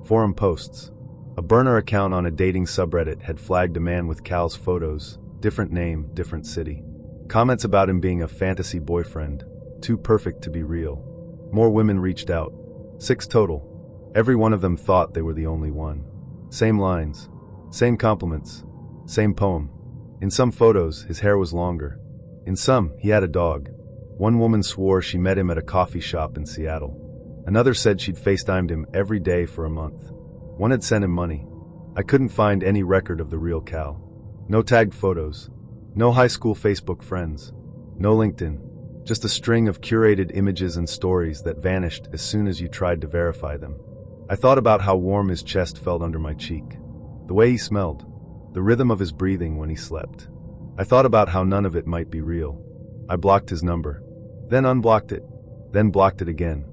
Forum posts. A burner account on a dating subreddit had flagged a man with Cal's photos. Different name, different city. Comments about him being a fantasy boyfriend. Too perfect to be real. More women reached out. 6 total. Every one of them thought they were the only one. Same lines. Same compliments. Same poem. In some photos, his hair was longer. In some, he had a dog. One woman swore she met him at a coffee shop in Seattle. Another said she'd FaceTimed him every day for a month. One had sent him money. I couldn't find any record of the real Cal. No tagged photos. No high school Facebook friends. No LinkedIn. Just a string of curated images and stories that vanished as soon as you tried to verify them. I thought about how warm his chest felt under my cheek. The way he smelled. The rhythm of his breathing when he slept. I thought about how none of it might be real. I blocked his number. Then unblocked it. Then blocked it again.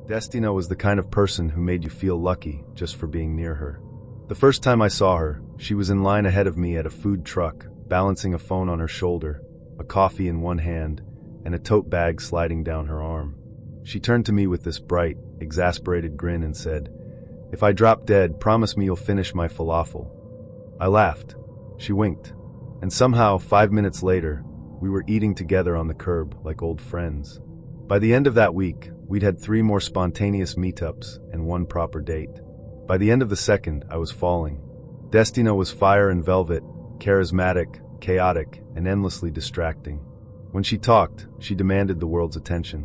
Destina was the kind of person who made you feel lucky just for being near her. The first time I saw her, she was in line ahead of me at a food truck, balancing a phone on her shoulder, a coffee in one hand, and a tote bag sliding down her arm. She turned to me with this bright, exasperated grin and said, "If I drop dead, promise me you'll finish my falafel." I laughed. She winked. And somehow, 5 minutes later, we were eating together on the curb like old friends. By the end of that week, we'd had 3 more spontaneous meetups and 1 proper date. By the end of the second, I was falling. Destina was fire and velvet, charismatic, chaotic, and endlessly distracting. When she talked, she demanded the world's attention.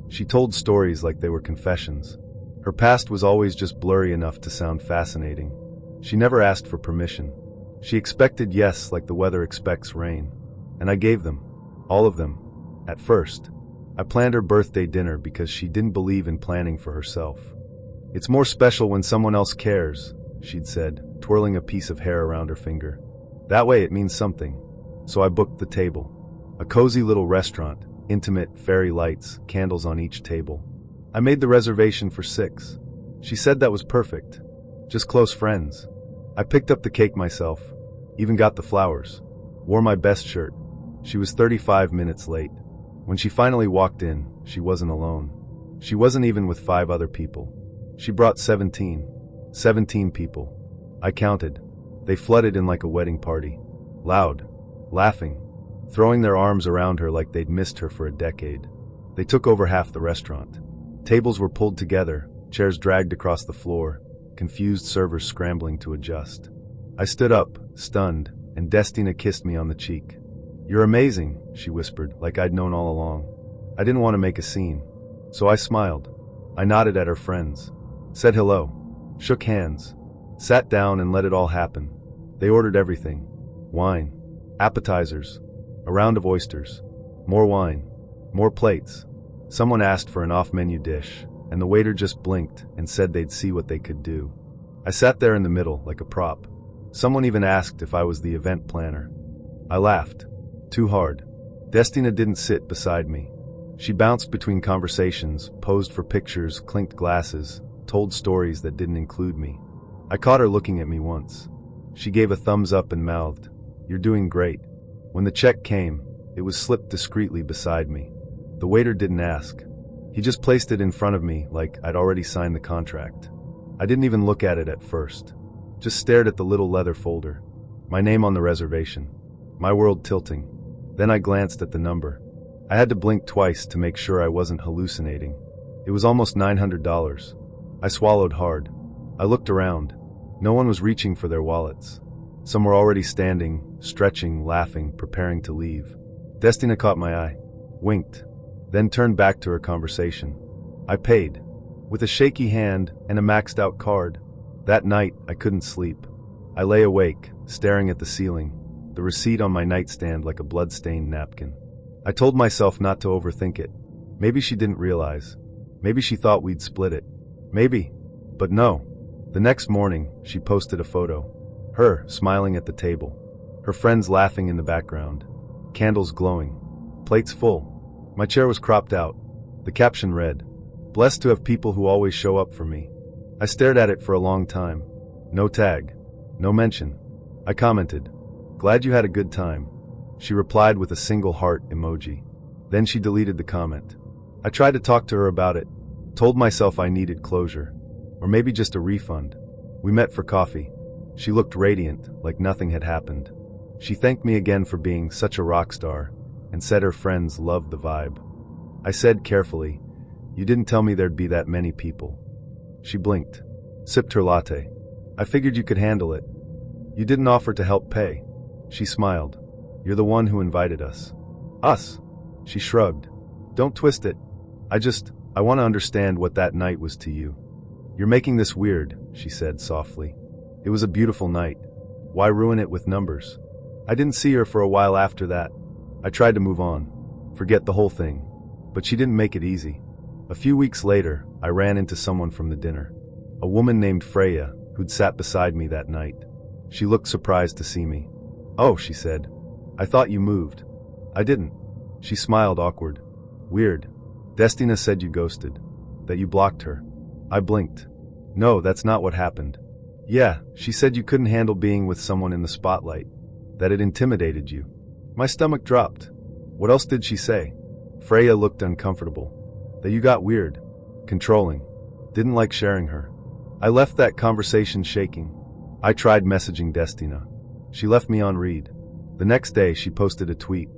She told stories like they were confessions. Her past was always just blurry enough to sound fascinating. She never asked for permission. She expected yes like the weather expects rain. And I gave them. All of them. At first. I planned her birthday dinner because she didn't believe in planning for herself. "It's more special when someone else cares," she'd said, twirling a piece of hair around her finger. "That way it means something." So I booked the table. A cozy little restaurant, intimate, fairy lights, candles on each table. I made the reservation for 6. She said that was perfect. Just close friends. I picked up the cake myself. Even got the flowers. Wore my best shirt. She was 35 minutes late. When she finally walked in, she wasn't alone. She wasn't even with 5 other people. She brought 17. 17 people. I counted. They flooded in like a wedding party. Loud. Laughing. Throwing their arms around her like they'd missed her for a decade. They took over half the restaurant. Tables were pulled together, chairs dragged across the floor, confused servers scrambling to adjust. I stood up, stunned, and Destina kissed me on the cheek. "You're amazing," she whispered, like I'd known all along. I didn't want to make a scene, so I smiled. I nodded at her friends, said hello, shook hands, sat down and let it all happen. They ordered everything. Wine, appetizers, a round of oysters, more wine, more plates. Someone asked for an off-menu dish, and the waiter just blinked and said they'd see what they could do. I sat there in the middle like a prop. Someone even asked if I was the event planner. I laughed. Too hard. Destina didn't sit beside me. She bounced between conversations, posed for pictures, clinked glasses, told stories that didn't include me. I caught her looking at me once. She gave a thumbs up and mouthed, "You're doing great." When the check came, it was slipped discreetly beside me. The waiter didn't ask. He just placed it in front of me like I'd already signed the contract. I didn't even look at it at first. Just stared at the little leather folder. My name on the reservation. My world tilting. Then I glanced at the number. I had to blink twice to make sure I wasn't hallucinating. It was almost $900. I swallowed hard. I looked around. No one was reaching for their wallets. Some were already standing, stretching, laughing, preparing to leave. Destina caught my eye, winked, then turned back to her conversation. I paid, with a shaky hand and a maxed-out card. That night, I couldn't sleep. I lay awake, staring at the ceiling, the receipt on my nightstand like a blood-stained napkin. I told myself not to overthink it. Maybe she didn't realize. Maybe she thought we'd split it. Maybe. But no. The next morning, she posted a photo. Her, smiling at the table. Her friends laughing in the background. Candles glowing. Plates full. My chair was cropped out. The caption read, "Blessed to have people who always show up for me." I stared at it for a long time. No tag. No mention. I commented, "Glad you had a good time." She replied with a single heart emoji. Then she deleted the comment. I tried to talk to her about it, told myself I needed closure. Or maybe just a refund. We met for coffee. She looked radiant, like nothing had happened. She thanked me again for being such a rock star, and said her friends loved the vibe. I said carefully, "You didn't tell me there'd be that many people." She blinked, sipped her latte. "I figured you could handle it. You didn't offer to help pay." She smiled. "You're the one who invited us." "Us?" She shrugged. "Don't twist it. I want to understand what that night was to you." "You're making this weird," she said softly. "It was a beautiful night. Why ruin it with numbers?" I didn't see her for a while after that. I tried to move on, forget the whole thing, but she didn't make it easy. A few weeks later, I ran into someone from the dinner. A woman named Freya, who'd sat beside me that night. She looked surprised to see me. "Oh," she said. "I thought you moved." "I didn't." She smiled awkward. "Weird. Destina said you ghosted. That you blocked her." I blinked. "No, that's not what happened." "Yeah, she said you couldn't handle being with someone in the spotlight. That it intimidated you." My stomach dropped. What else did she say? Freya looked uncomfortable. That you got weird. Controlling. Didn't like sharing her. I left that conversation shaking. I tried messaging Destina. She left me on read. The next day she posted a tweet.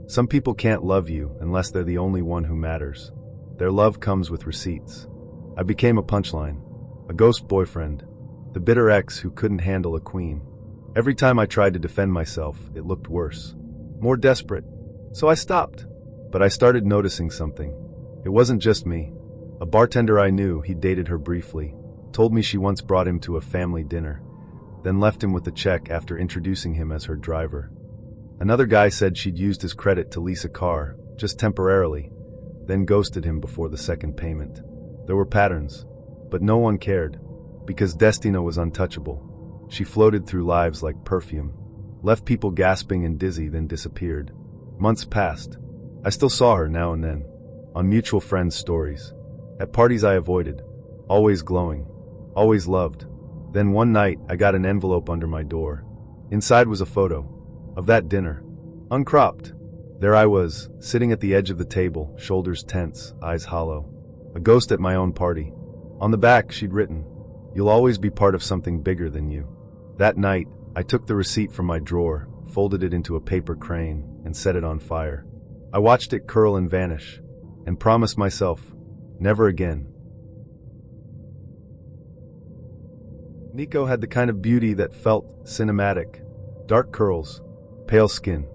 "Some people can't love you unless they're the only one who matters. Their love comes with receipts." I became a punchline. A ghost boyfriend. The bitter ex who couldn't handle a queen. Every time I tried to defend myself, it looked worse. More desperate. So I stopped. But I started noticing something. It wasn't just me. A bartender I knew, he'd dated her briefly, told me she once brought him to a family dinner, then left him with a check after introducing him as her driver. Another guy said she'd used his credit to lease a car, just temporarily, then ghosted him before the second payment. There were patterns, but no one cared, because Destina was untouchable. She floated through lives like perfume, left people gasping and dizzy, then disappeared. Months passed. I still saw her now and then, on mutual friends' stories. At parties I avoided, always glowing, always loved. Then one night I got an envelope under my door. Inside was a photo of that dinner, uncropped. There I was, sitting at the edge of the table, shoulders tense, eyes hollow. A ghost at my own party. On the back she'd written, "You'll always be part of something bigger than you." That night, I took the receipt from my drawer, folded it into a paper crane, and set it on fire. I watched it curl and vanish, and promised myself, never again. Nico had the kind of beauty that felt cinematic. Dark curls, pale skin,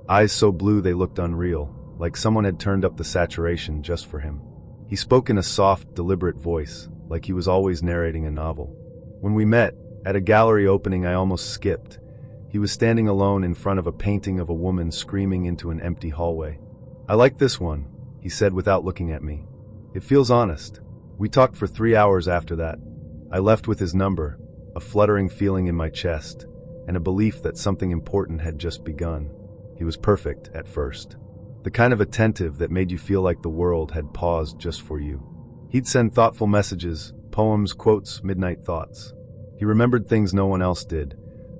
eyes so blue they looked unreal, like someone had turned up the saturation just for him. He spoke in a soft, deliberate voice, like he was always narrating a novel. When we met, at a gallery opening I almost skipped, he was standing alone in front of a painting of a woman screaming into an empty hallway. "I like this one," he said without looking at me. "It feels honest." We talked for 3 hours after that. I left with his number, a fluttering feeling in my chest, and a belief that something important had just begun. He was perfect at first. The kind of attentive that made you feel like the world had paused just for you. He'd send thoughtful messages, poems, quotes, midnight thoughts. He remembered things no one else did.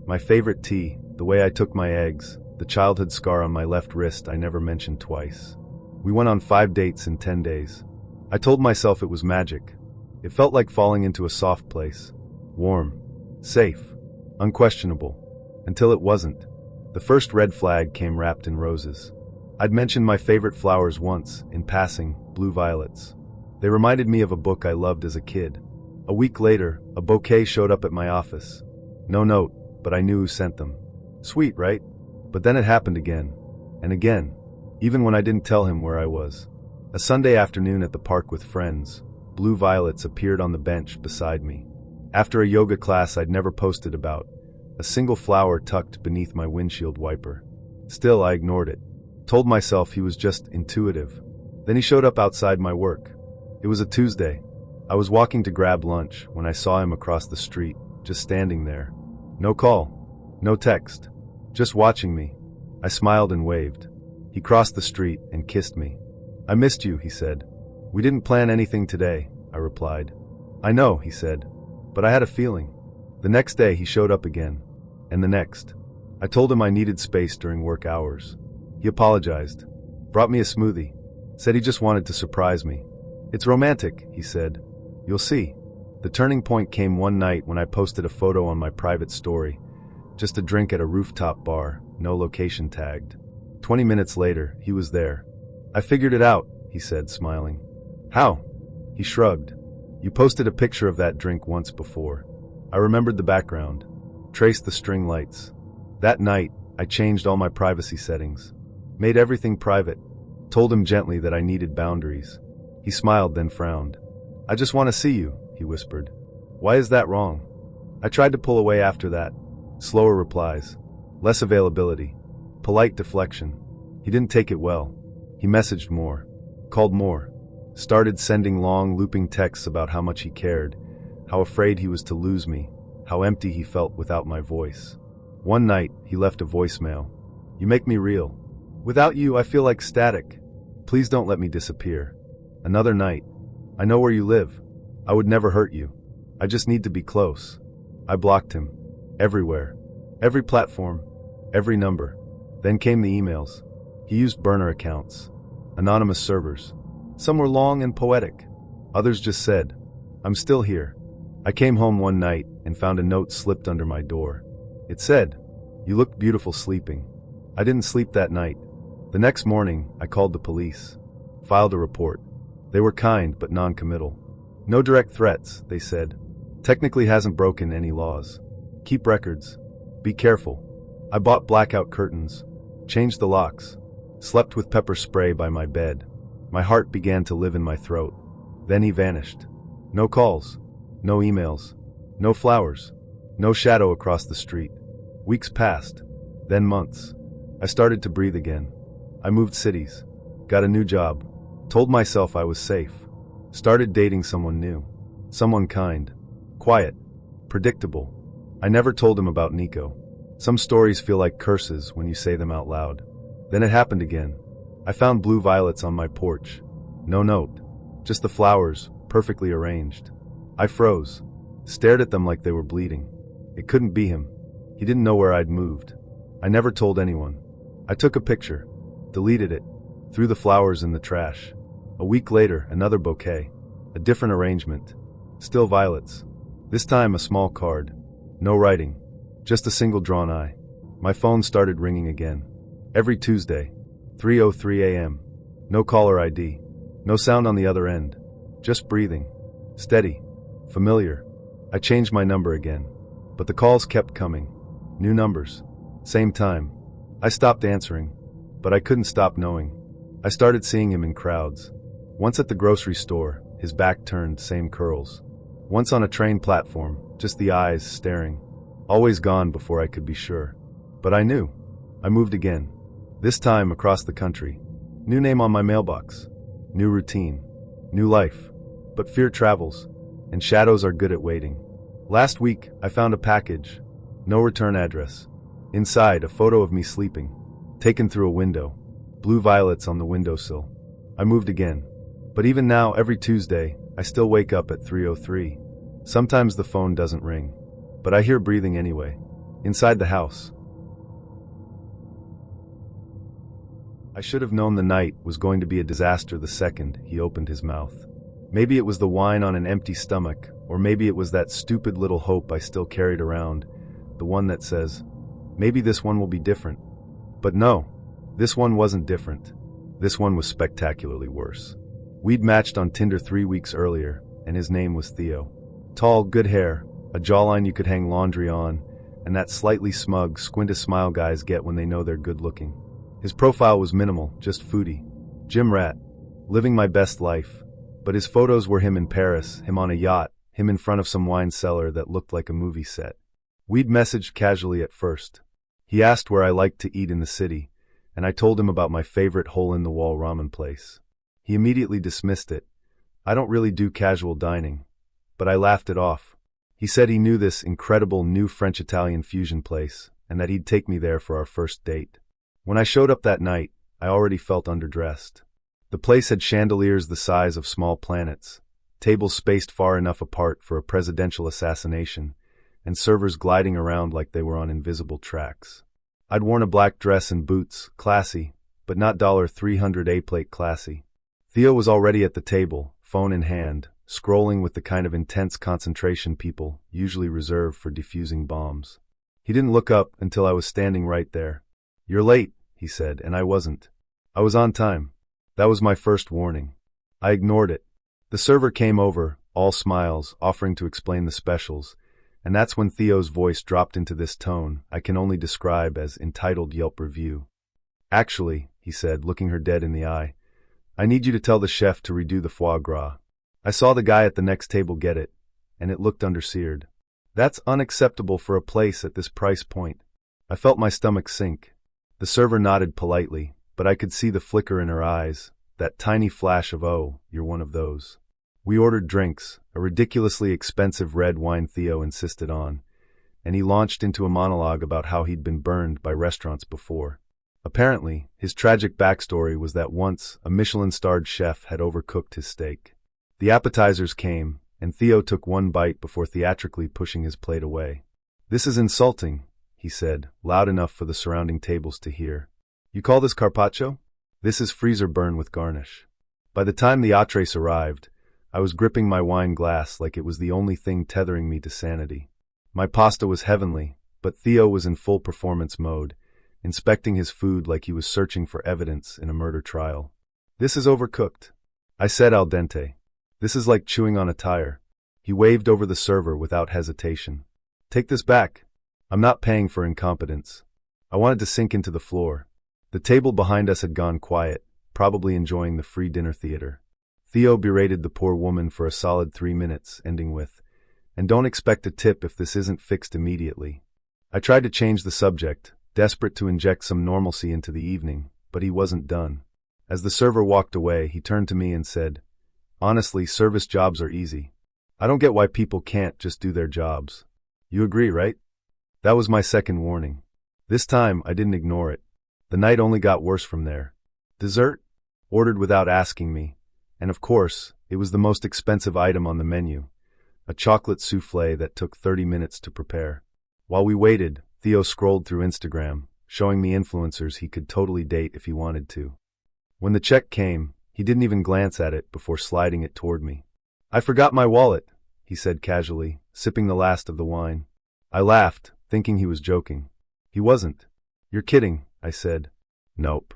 My favorite tea, the way I took my eggs, the childhood scar on my left wrist I never mentioned twice. We went on 5 dates in 10 days. I told myself it was magic. It felt like falling into a soft place. Warm, safe, unquestionable. Until it wasn't. The first red flag came wrapped in roses. I'd mentioned my favorite flowers once, in passing, blue violets. They reminded me of a book I loved as a kid. A week later, a bouquet showed up at my office. No note, but I knew who sent them. Sweet, right? But then it happened again. And again. Even when I didn't tell him where I was. A Sunday afternoon at the park with friends, blue violets appeared on the bench beside me. After a yoga class I'd never posted about, a single flower tucked beneath my windshield wiper. Still, I ignored it. Told myself he was just intuitive. Then he showed up outside my work. It was a Tuesday. I was walking to grab lunch when I saw him across the street, just standing there. No call. No text. Just watching me. I smiled and waved. He crossed the street and kissed me. I missed you, he said. We didn't plan anything today, I replied. I know, he said, but I had a feeling. The next day he showed up again, and the next. I told him I needed space during work hours. He apologized, brought me a smoothie, said he just wanted to surprise me. It's romantic, he said. You'll see. The turning point came one night when I posted a photo on my private story. Just a drink at a rooftop bar, no location tagged. 20 minutes later, he was there. I figured it out, he said, smiling. How? He shrugged. You posted a picture of that drink once before. I remembered the background, traced the string lights. That night, I changed all my privacy settings, made everything private, told him gently that I needed boundaries. He smiled, then frowned. I just want to see you, he whispered. Why is that wrong? I tried to pull away after that. Slower replies, less availability, polite deflection. He didn't take it well. He messaged more, called more, started sending long looping texts about how much he cared, how afraid he was to lose me, how empty he felt without my voice. One night, he left a voicemail. You make me real. Without you, I feel like static. Please don't let me disappear. Another night. I know where you live. I would never hurt you. I just need to be close. I blocked him. Everywhere. Every platform. Every number. Then came the emails. He used burner accounts. Anonymous servers. Some were long and poetic. Others just said, I'm still here. I came home one night and found a note slipped under my door. It said, you looked beautiful sleeping. I didn't sleep that night. The next morning, I called the police. Filed a report. They were kind but non-committal. No direct threats, they said. Technically hasn't broken any laws. Keep records. Be careful. I bought blackout curtains. Changed the locks. Slept with pepper spray by my bed. My heart began to live in my throat. Then he vanished. No calls. No emails. No flowers. No shadow across the street. Weeks passed. Then months. I started to breathe again. I moved cities. Got a new job. Told myself I was safe. Started dating someone new. Someone kind. Quiet. Predictable. I never told him about Nico. Some stories feel like curses when you say them out loud. Then it happened again. I found blue violets on my porch. No note. Just the flowers, perfectly arranged. I froze. Stared at them like they were bleeding. It couldn't be him. He didn't know where I'd moved. I never told anyone. I took a picture. Deleted it. Threw the flowers in the trash. A week later, another bouquet. A different arrangement. Still violets. This time a small card. No writing. Just a single drawn eye. My phone started ringing again. Every Tuesday. 3:03 a.m. No caller ID. No sound on the other end. Just breathing. Steady. Familiar. I changed my number again. But the calls kept coming. New numbers. Same time. I stopped answering. But I couldn't stop knowing. I started seeing him in crowds. Once at the grocery store, his back turned, same curls. Once on a train platform, just the eyes staring. Always gone before I could be sure. But I knew. I moved again. This time across the country. New name on my mailbox. New routine. New life. But fear travels. And shadows are good at waiting. Last week, I found a package. No return address. Inside, a photo of me sleeping. Taken through a window. Blue violets on the windowsill. I moved again. But even now, every Tuesday, I still wake up at 3:03. Sometimes the phone doesn't ring. But I hear breathing anyway. Inside the house. I should have known the night was going to be a disaster the second he opened his mouth. Maybe it was the wine on an empty stomach, or maybe it was that stupid little hope I still carried around, the one that says, maybe this one will be different. But no, this one wasn't different. This one was spectacularly worse. We'd matched on Tinder 3 weeks earlier, and his name was Theo. Tall, good hair, a jawline you could hang laundry on, and that slightly smug, squint-a-smile guys get when they know they're good-looking. His profile was minimal, just foodie. Gym rat. Living my best life. But his photos were him in Paris, him on a yacht, him in front of some wine cellar that looked like a movie set. We'd messaged casually at first. He asked where I liked to eat in the city, and I told him about my favorite hole-in-the-wall ramen place. He immediately dismissed it. I don't really do casual dining. But I laughed it off. He said he knew this incredible new French-Italian fusion place, and that he'd take me there for our first date. When I showed up that night, I already felt underdressed. The place had chandeliers the size of small planets, tables spaced far enough apart for a presidential assassination, and servers gliding around like they were on invisible tracks. I'd worn a black dress and boots, classy, but not $300 A-plate classy. Theo was already at the table, phone in hand, scrolling with the kind of intense concentration people usually reserve for defusing bombs. He didn't look up until I was standing right there. "You're late," he said, and I wasn't. I was on time. That was my first warning. I ignored it. The server came over, all smiles, offering to explain the specials, and that's when Theo's voice dropped into this tone I can only describe as entitled Yelp review. "Actually," he said, looking her dead in the eye, "I need you to tell the chef to redo the foie gras. I saw the guy at the next table get it, and it looked underseared. That's unacceptable for a place at this price point." I felt my stomach sink. The server nodded politely, but I could see the flicker in her eyes, that tiny flash of, "Oh, you're one of those." We ordered drinks, a ridiculously expensive red wine Theo insisted on, and he launched into a monologue about how he'd been burned by restaurants before. Apparently, his tragic backstory was that once a Michelin-starred chef had overcooked his steak. The appetizers came, and Theo took one bite before theatrically pushing his plate away. "This is insulting," he said, loud enough for the surrounding tables to hear. "You call this carpaccio? This is freezer burn with garnish." By the time the entrees arrived, I was gripping my wine glass like it was the only thing tethering me to sanity. My pasta was heavenly, but Theo was in full performance mode, inspecting his food like he was searching for evidence in a murder trial. "This is overcooked," I said al dente. "This is like chewing on a tire." He waved over the server without hesitation. "Take this back. I'm not paying for incompetence." I wanted to sink into the floor. The table behind us had gone quiet, probably enjoying the free dinner theater. Theo berated the poor woman for a solid 3 minutes, ending with, "And don't expect a tip if this isn't fixed immediately." I tried to change the subject, desperate to inject some normalcy into the evening, but he wasn't done. As the server walked away, he turned to me and said, "Honestly, service jobs are easy. I don't get why people can't just do their jobs. You agree, right?" That was my second warning. This time, I didn't ignore it. The night only got worse from there. "Dessert?" Ordered without asking me. And of course, it was the most expensive item on the menu, a chocolate soufflé that took 30 minutes to prepare. While we waited, Theo scrolled through Instagram, showing me influencers he could totally date if he wanted to. When the check came, he didn't even glance at it before sliding it toward me. "I forgot my wallet," he said casually, sipping the last of the wine. I laughed, thinking he was joking. He wasn't. "You're kidding," I said. "Nope.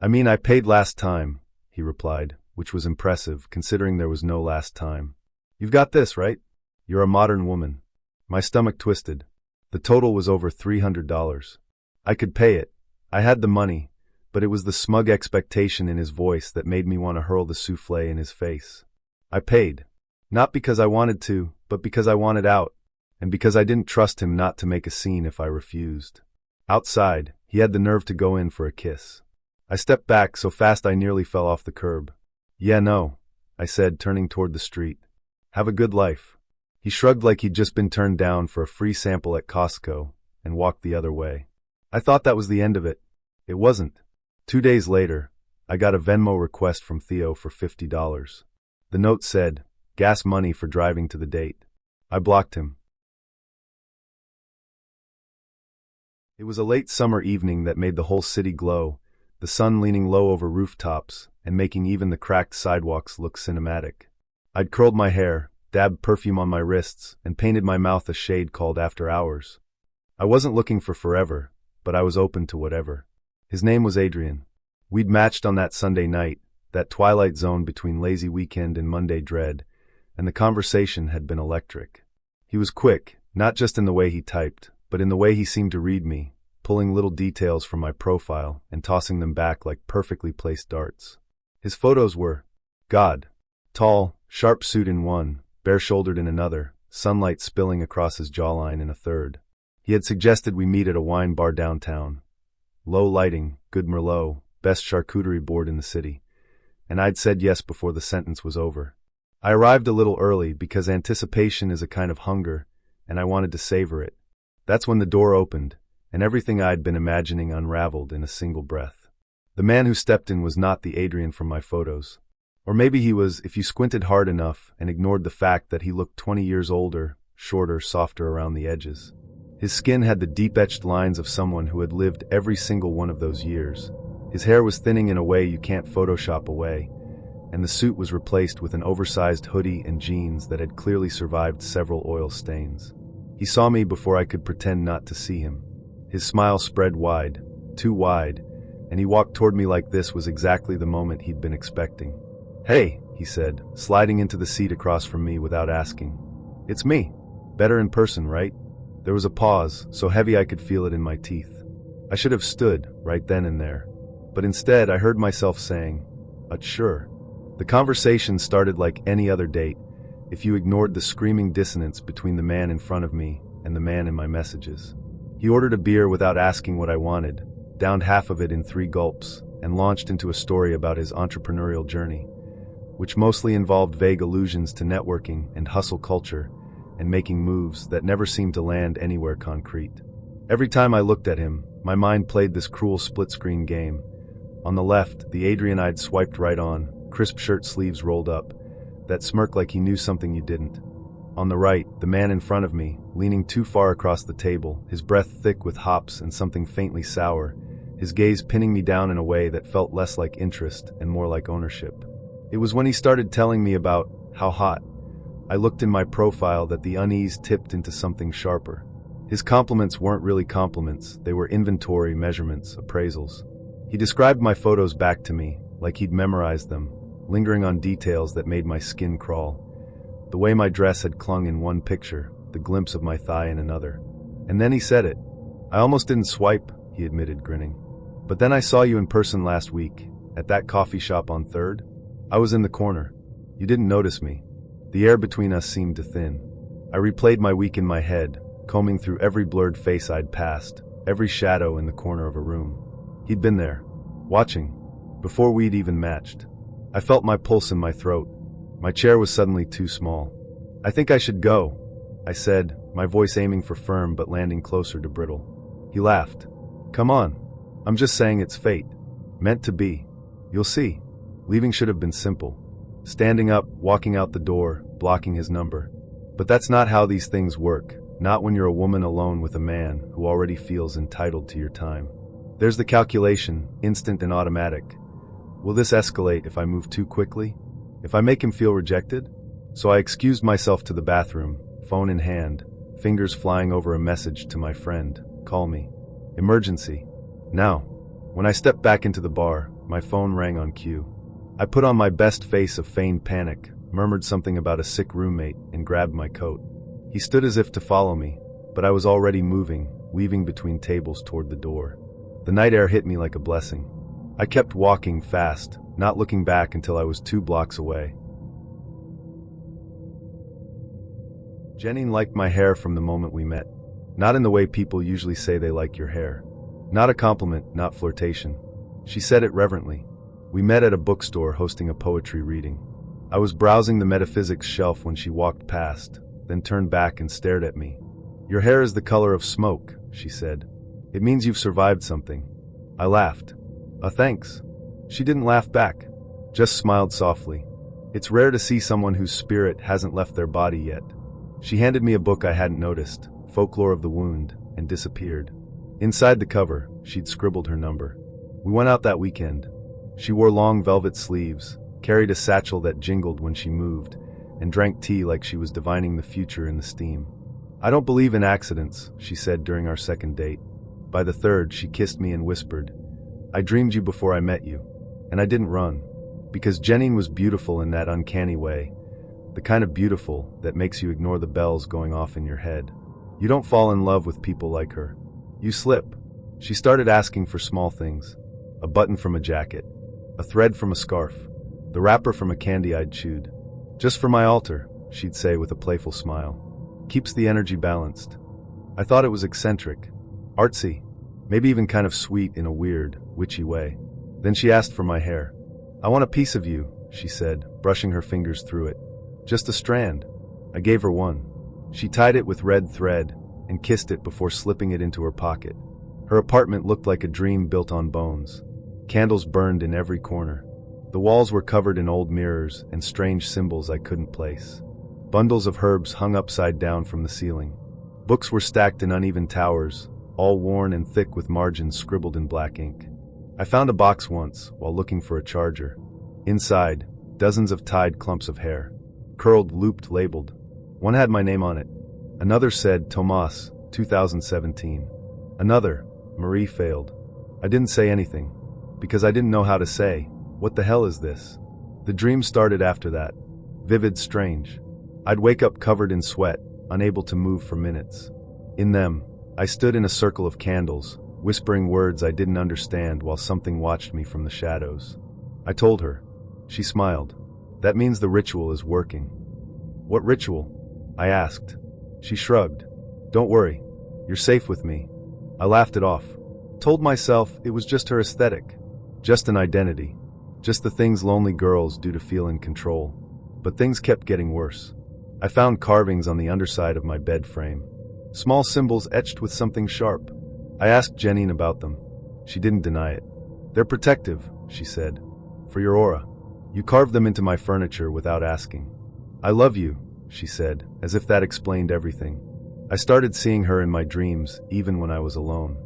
I mean, I paid last time," he replied, which was impressive considering there was no last time. "You've got this, right? You're a modern woman." My stomach twisted. The total was over $300. I could pay it. I had the money, but it was the smug expectation in his voice that made me want to hurl the soufflé in his face. I paid. Not because I wanted to, but because I wanted out, and because I didn't trust him not to make a scene if I refused. Outside, he had the nerve to go in for a kiss. I stepped back so fast I nearly fell off the curb. "Yeah, no," I said, turning toward the street. "Have a good life." He shrugged like he'd just been turned down for a free sample at Costco, and walked the other way. I thought that was the end of it. It wasn't. 2 days later, I got a Venmo request from Theo for $50. The note said, "Gas money for driving to the date." I blocked him. It was a late summer evening that made the whole city glow, the sun leaning low over rooftops and making even the cracked sidewalks look cinematic. I'd curled my hair, dabbed perfume on my wrists, and painted my mouth a shade called After Hours. I wasn't looking for forever, but I was open to whatever. His name was Adrian. We'd matched on that Sunday night, that twilight zone between lazy weekend and Monday dread, and the conversation had been electric. He was quick, not just in the way he typed, but in the way he seemed to read me, pulling little details from my profile and tossing them back like perfectly placed darts. His photos were, God, tall, sharp suit in one, bare-shouldered in another, sunlight spilling across his jawline in a third. He had suggested we meet at a wine bar downtown. Low lighting, good Merlot, best charcuterie board in the city. And I'd said yes before the sentence was over. I arrived a little early because anticipation is a kind of hunger, and I wanted to savor it. That's when the door opened, and everything I'd been imagining unraveled in a single breath. The man who stepped in was not the Adrian from my photos. Or maybe he was, if you squinted hard enough and ignored the fact that he looked 20 years older, shorter, softer around the edges. His skin had the deep-etched lines of someone who had lived every single one of those years. His hair was thinning in a way you can't Photoshop away, and the suit was replaced with an oversized hoodie and jeans that had clearly survived several oil stains. He saw me before I could pretend not to see him. His smile spread wide, too wide, and he walked toward me like this was exactly the moment he'd been expecting. "Hey," he said, sliding into the seat across from me without asking. "It's me. Better in person, right?" There was a pause, so heavy I could feel it in my teeth. I should have stood, right then and there. But instead, I heard myself saying, "Sure." The conversation started like any other date, if you ignored the screaming dissonance between the man in front of me and the man in my messages. He ordered a beer without asking what I wanted, downed half of it in 3 gulps, and launched into a story about his entrepreneurial journey, which mostly involved vague allusions to networking and hustle culture and making moves that never seemed to land anywhere concrete. Every time I looked at him, my mind played this cruel split-screen game. On the left, the Adrian I'd swiped right on, crisp shirt sleeves rolled up, that smirk like he knew something you didn't. On the right, the man in front of me, leaning too far across the table, his breath thick with hops and something faintly sour, his gaze pinning me down in a way that felt less like interest and more like ownership. It was when he started telling me about how hot I looked in my profile that the unease tipped into something sharper. His compliments weren't really compliments, they were inventory, measurements, appraisals. He described my photos back to me, like he'd memorized them, lingering on details that made my skin crawl. The way my dress had clung in one picture, the glimpse of my thigh in another. And then he said it. "I almost didn't swipe," he admitted, grinning. "But then I saw you in person last week, at that coffee shop on 3rd. I was in the corner. You didn't notice me." The air between us seemed to thin. I replayed my week in my head, combing through every blurred face I'd passed, every shadow in the corner of a room. He'd been there, watching, before we'd even matched. I felt my pulse in my throat. My chair was suddenly too small. "I think I should go," I said, my voice aiming for firm but landing closer to brittle. He laughed. "Come on. I'm just saying it's fate. Meant to be. You'll see." Leaving should have been simple. Standing up, walking out the door, blocking his number. But that's not how these things work, not when you're a woman alone with a man who already feels entitled to your time. There's the calculation, instant and automatic. Will this escalate if I move too quickly? If I make him feel rejected? So I excused myself to the bathroom, phone in hand, fingers flying over a message to my friend. "Call me. Emergency. Now." When I stepped back into the bar, my phone rang on cue. I put on my best face of feigned panic, murmured something about a sick roommate, and grabbed my coat. He stood as if to follow me, but I was already moving, weaving between tables toward the door. The night air hit me like a blessing. I kept walking fast, not looking back until I was 2 blocks away. Jenny liked my hair from the moment we met. Not in the way people usually say they like your hair. Not a compliment, not flirtation. She said it reverently. We met at a bookstore hosting a poetry reading. I was browsing the metaphysics shelf when she walked past, then turned back and stared at me. "Your hair is the color of smoke," she said. "It means you've survived something." I laughed. Thanks." She didn't laugh back, just smiled softly. It's rare to see someone whose spirit hasn't left their body yet. She handed me a book I hadn't noticed, Folklore of the Wound, and disappeared. Inside the cover, she'd scribbled her number. We went out that weekend. She wore long velvet sleeves, carried a satchel that jingled when she moved, and drank tea like she was divining the future in the steam. "I don't believe in accidents," she said during our second date. By the third, she kissed me and whispered, "I dreamed you before I met you." And I didn't run, because Jenny was beautiful in that uncanny way, the kind of beautiful that makes you ignore the bells going off in your head. You don't fall in love with people like her. You slip. She started asking for small things. A button from a jacket, a thread from a scarf, the wrapper from a candy I'd chewed. "Just for my altar," she'd say with a playful smile. "Keeps the energy balanced." I thought it was eccentric, artsy, maybe even kind of sweet in a weird, witchy way. Then she asked for my hair. "I want a piece of you," she said, brushing her fingers through it. "Just a strand." I gave her one. She tied it with red thread and kissed it before slipping it into her pocket. Her apartment looked like a dream built on bones. Candles burned in every corner. The walls were covered in old mirrors and strange symbols I couldn't place. Bundles of herbs hung upside down from the ceiling. Books were stacked in uneven towers, all worn and thick with margins scribbled in black ink. I found a box once while looking for a charger. Inside, dozens of tied clumps of hair. Curled, looped, labeled. One had my name on it. Another said, Tomas, 2017. Another, Marie failed. I didn't say anything, because I didn't know how to say, what the hell is this? The dream started after that. Vivid, strange. I'd wake up covered in sweat, unable to move for minutes. In them, I stood in a circle of candles, whispering words I didn't understand while something watched me from the shadows. I told her. She smiled. That means the ritual is working. What ritual? I asked. She shrugged. Don't worry. You're safe with me. I laughed it off. Told myself it was just her aesthetic. Just an identity. Just the things lonely girls do to feel in control. But things kept getting worse. I found carvings on the underside of my bed frame. Small symbols etched with something sharp. I asked Jenine about them. She didn't deny it. They're protective, she said. For your aura. You carved them into my furniture without asking. I love you, she said, as if that explained everything. I started seeing her in my dreams, even when I was alone.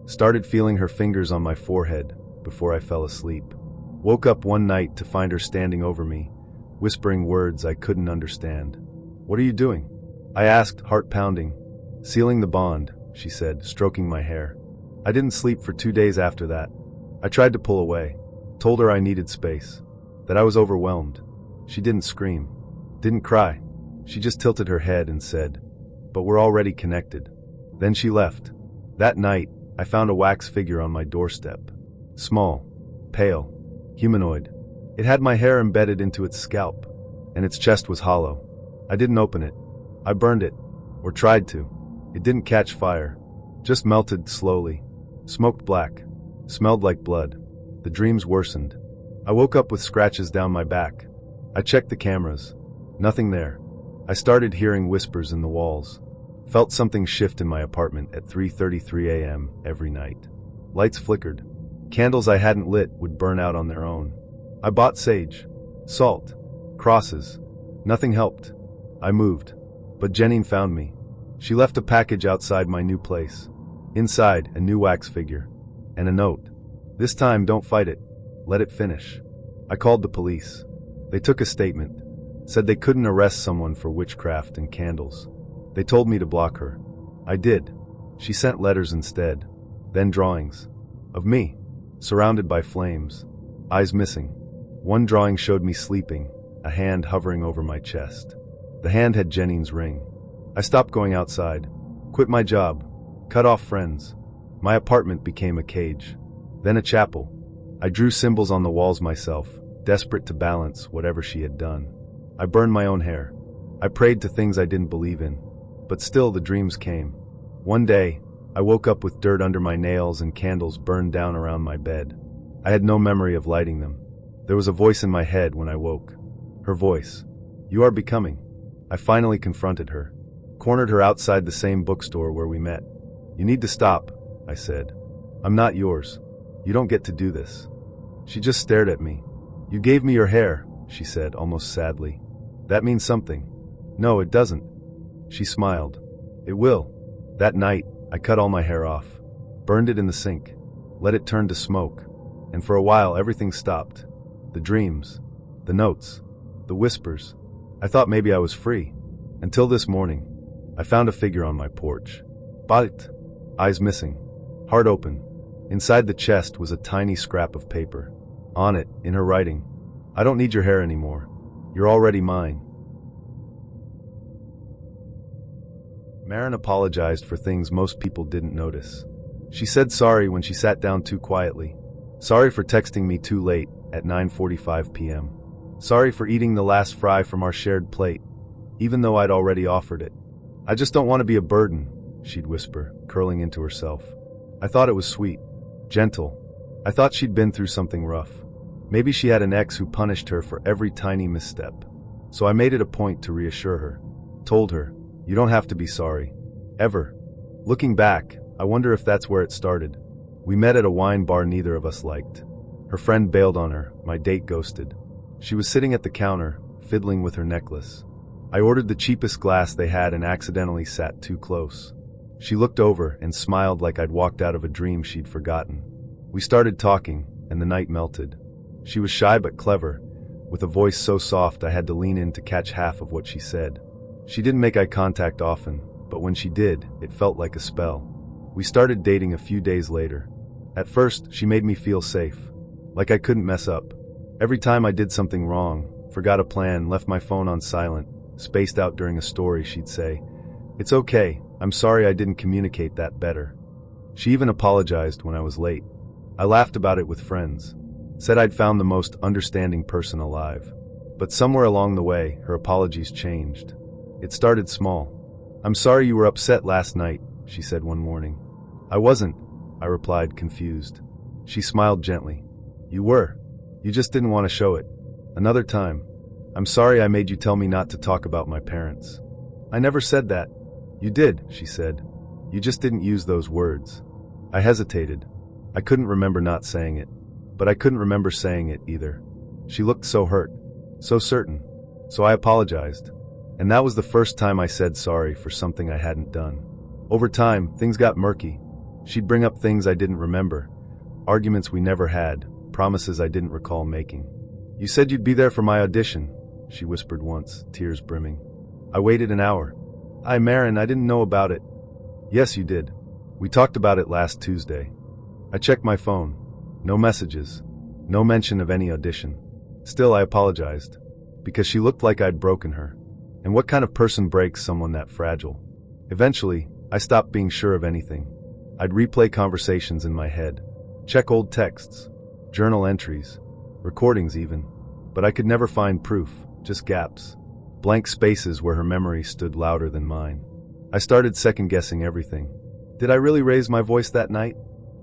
Started feeling her fingers on my forehead before I fell asleep. Woke up one night to find her standing over me, whispering words I couldn't understand. What are you doing? I asked, heart pounding. Sealing the bond, she said, stroking my hair. I didn't sleep for 2 days after that. I tried to pull away. Told her I needed space. That I was overwhelmed. She didn't scream. Didn't cry. She just tilted her head and said, but we're already connected. Then she left. That night, I found a wax figure on my doorstep. Small. Pale. Humanoid. It had my hair embedded into its scalp, and its chest was hollow. I didn't open it. I burned it. Or tried to. It didn't catch fire. Just melted slowly. Smoked black. Smelled like blood. The dreams worsened. I woke up with scratches down my back. I checked the cameras. Nothing there. I started hearing whispers in the walls. Felt something shift in my apartment at 3:33 a.m. every night. Lights flickered. Candles I hadn't lit would burn out on their own. I bought sage. Salt. Crosses. Nothing helped. I moved. But Jenine found me. She left a package outside my new place. Inside, a new wax figure. And a note. This time, don't fight it. Let it finish. I called the police. They took a statement. Said they couldn't arrest someone for witchcraft and candles. They told me to block her. I did. She sent letters instead. Then drawings. Of me. Surrounded by flames. Eyes missing. One drawing showed me sleeping, a hand hovering over my chest. The hand had Jenine's ring. I stopped going outside. Quit my job. Cut off friends. My apartment became a cage. Then a chapel. I drew symbols on the walls myself, desperate to balance whatever she had done. I burned my own hair. I prayed to things I didn't believe in. But still the dreams came. One day, I woke up with dirt under my nails and candles burned down around my bed. I had no memory of lighting them. There was a voice in my head when I woke. Her voice. You are becoming. I finally confronted her. Cornered her outside the same bookstore where we met. You need to stop, I said. I'm not yours. You don't get to do this. She just stared at me. You gave me your hair, she said, almost sadly. That means something. No, it doesn't. She smiled. It will. That night, I cut all my hair off. Burned it in the sink. Let it turn to smoke. And for a while, everything stopped. The dreams. The notes. The whispers. I thought maybe I was free. Until this morning. I found a figure on my porch. Bait. Eyes missing. Heart open. Inside the chest was a tiny scrap of paper. On it, in her writing, I don't need your hair anymore. You're already mine. Marin apologized for things most people didn't notice. She said sorry when she sat down too quietly. Sorry for texting me too late at 9:45 p.m. Sorry for eating the last fry from our shared plate, even though I'd already offered it. I just don't want to be a burden, she'd whisper, curling into herself. I thought it was sweet. Gentle. I thought she'd been through something rough. Maybe she had an ex who punished her for every tiny misstep. So I made it a point to reassure her. Told her, you don't have to be sorry. Ever. Looking back, I wonder if that's where it started. We met at a wine bar neither of us liked. Her friend bailed on her, my date ghosted. She was sitting at the counter, fiddling with her necklace. I ordered the cheapest glass they had and accidentally sat too close. She looked over and smiled like I'd walked out of a dream she'd forgotten. We started talking, and the night melted. She was shy but clever, with a voice so soft I had to lean in to catch half of what she said. She didn't make eye contact often, but when she did, it felt like a spell. We started dating a few days later. At first, she made me feel safe, like I couldn't mess up. Every time I did something wrong, forgot a plan, left my phone on silent, spaced out during a story, she'd say, "It's okay, I'm sorry I didn't communicate that better." She even apologized when I was late. I laughed about it with friends, said I'd found the most understanding person alive. But somewhere along the way, her apologies changed. It started small. "I'm sorry you were upset last night," she said one morning. "I wasn't," I replied, confused. She smiled gently. "You were. You just didn't want to show it." Another time, "I'm sorry I made you tell me not to talk about my parents." "I never said that." "You did," she said. "You just didn't use those words." I hesitated. I couldn't remember not saying it, but I couldn't remember saying it either. She looked so hurt, so certain. So I apologized. And that was the first time I said sorry for something I hadn't done. Over time, things got murky. She'd bring up things I didn't remember, arguments we never had, promises I didn't recall making. "You said you'd be there for my audition," she whispered once, tears brimming. "I waited an hour." Marin, I didn't know about it." "Yes, you did. We talked about it last Tuesday." I checked my phone. No messages. No mention of any audition. Still, I apologized, because she looked like I'd broken her. And what kind of person breaks someone that fragile? Eventually, I stopped being sure of anything. I'd replay conversations in my head, check old texts, journal entries, recordings even. But I could never find proof, just gaps. Blank spaces where her memory stood louder than mine. I started second-guessing everything. Did I really raise my voice that night?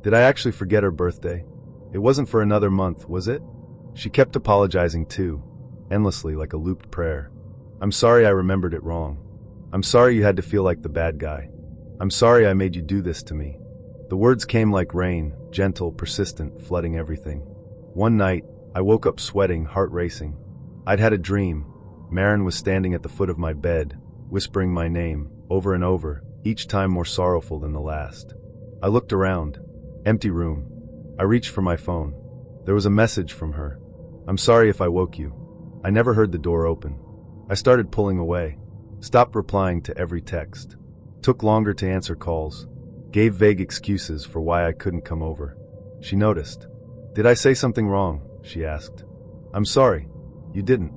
Did I actually forget her birthday? It wasn't for another month, was it? She kept apologizing too, endlessly like a looped prayer. "I'm sorry I remembered it wrong. I'm sorry you had to feel like the bad guy. I'm sorry I made you do this to me." The words came like rain, gentle, persistent, flooding everything. One night, I woke up sweating, heart racing. I'd had a dream. Marin was standing at the foot of my bed, whispering my name, over and over, each time more sorrowful than the last. I looked around. Empty room. I reached for my phone. There was a message from her. "I'm sorry if I woke you." I never heard the door open. I started pulling away. Stopped replying to every text. Took longer to answer calls. Gave vague excuses for why I couldn't come over. She noticed. "Did I say something wrong?" she asked. "I'm sorry." "You didn't.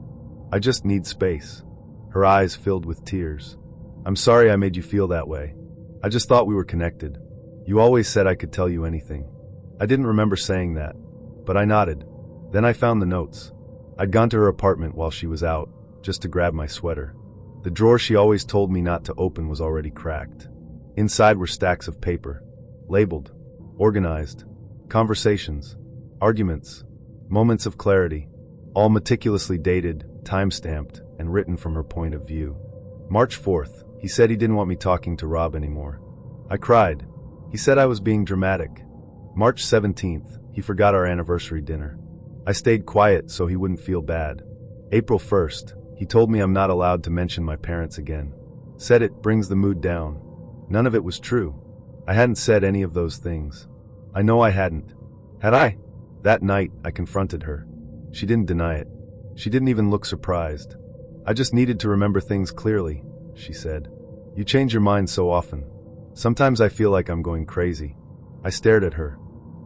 I just need space." Her eyes filled with tears. "I'm sorry I made you feel that way. I just thought we were connected. You always said I could tell you anything." I didn't remember saying that, but I nodded. Then I found the notes. I'd gone to her apartment while she was out, just to grab my sweater. The drawer she always told me not to open was already cracked. Inside were stacks of paper, labeled, organized, conversations, arguments, moments of clarity, all meticulously dated, time-stamped, and written from her point of view. March 4th, he said he didn't want me talking to Rob anymore. I cried. He said I was being dramatic. March 17th, he forgot our anniversary dinner. I stayed quiet so he wouldn't feel bad. April 1st, he told me I'm not allowed to mention my parents again. Said it brings the mood down. None of it was true. I hadn't said any of those things. I know I hadn't. Had I? That night, I confronted her. She didn't deny it. She didn't even look surprised. "I just needed to remember things clearly," she said. "You change your mind so often. Sometimes I feel like I'm going crazy." I stared at her.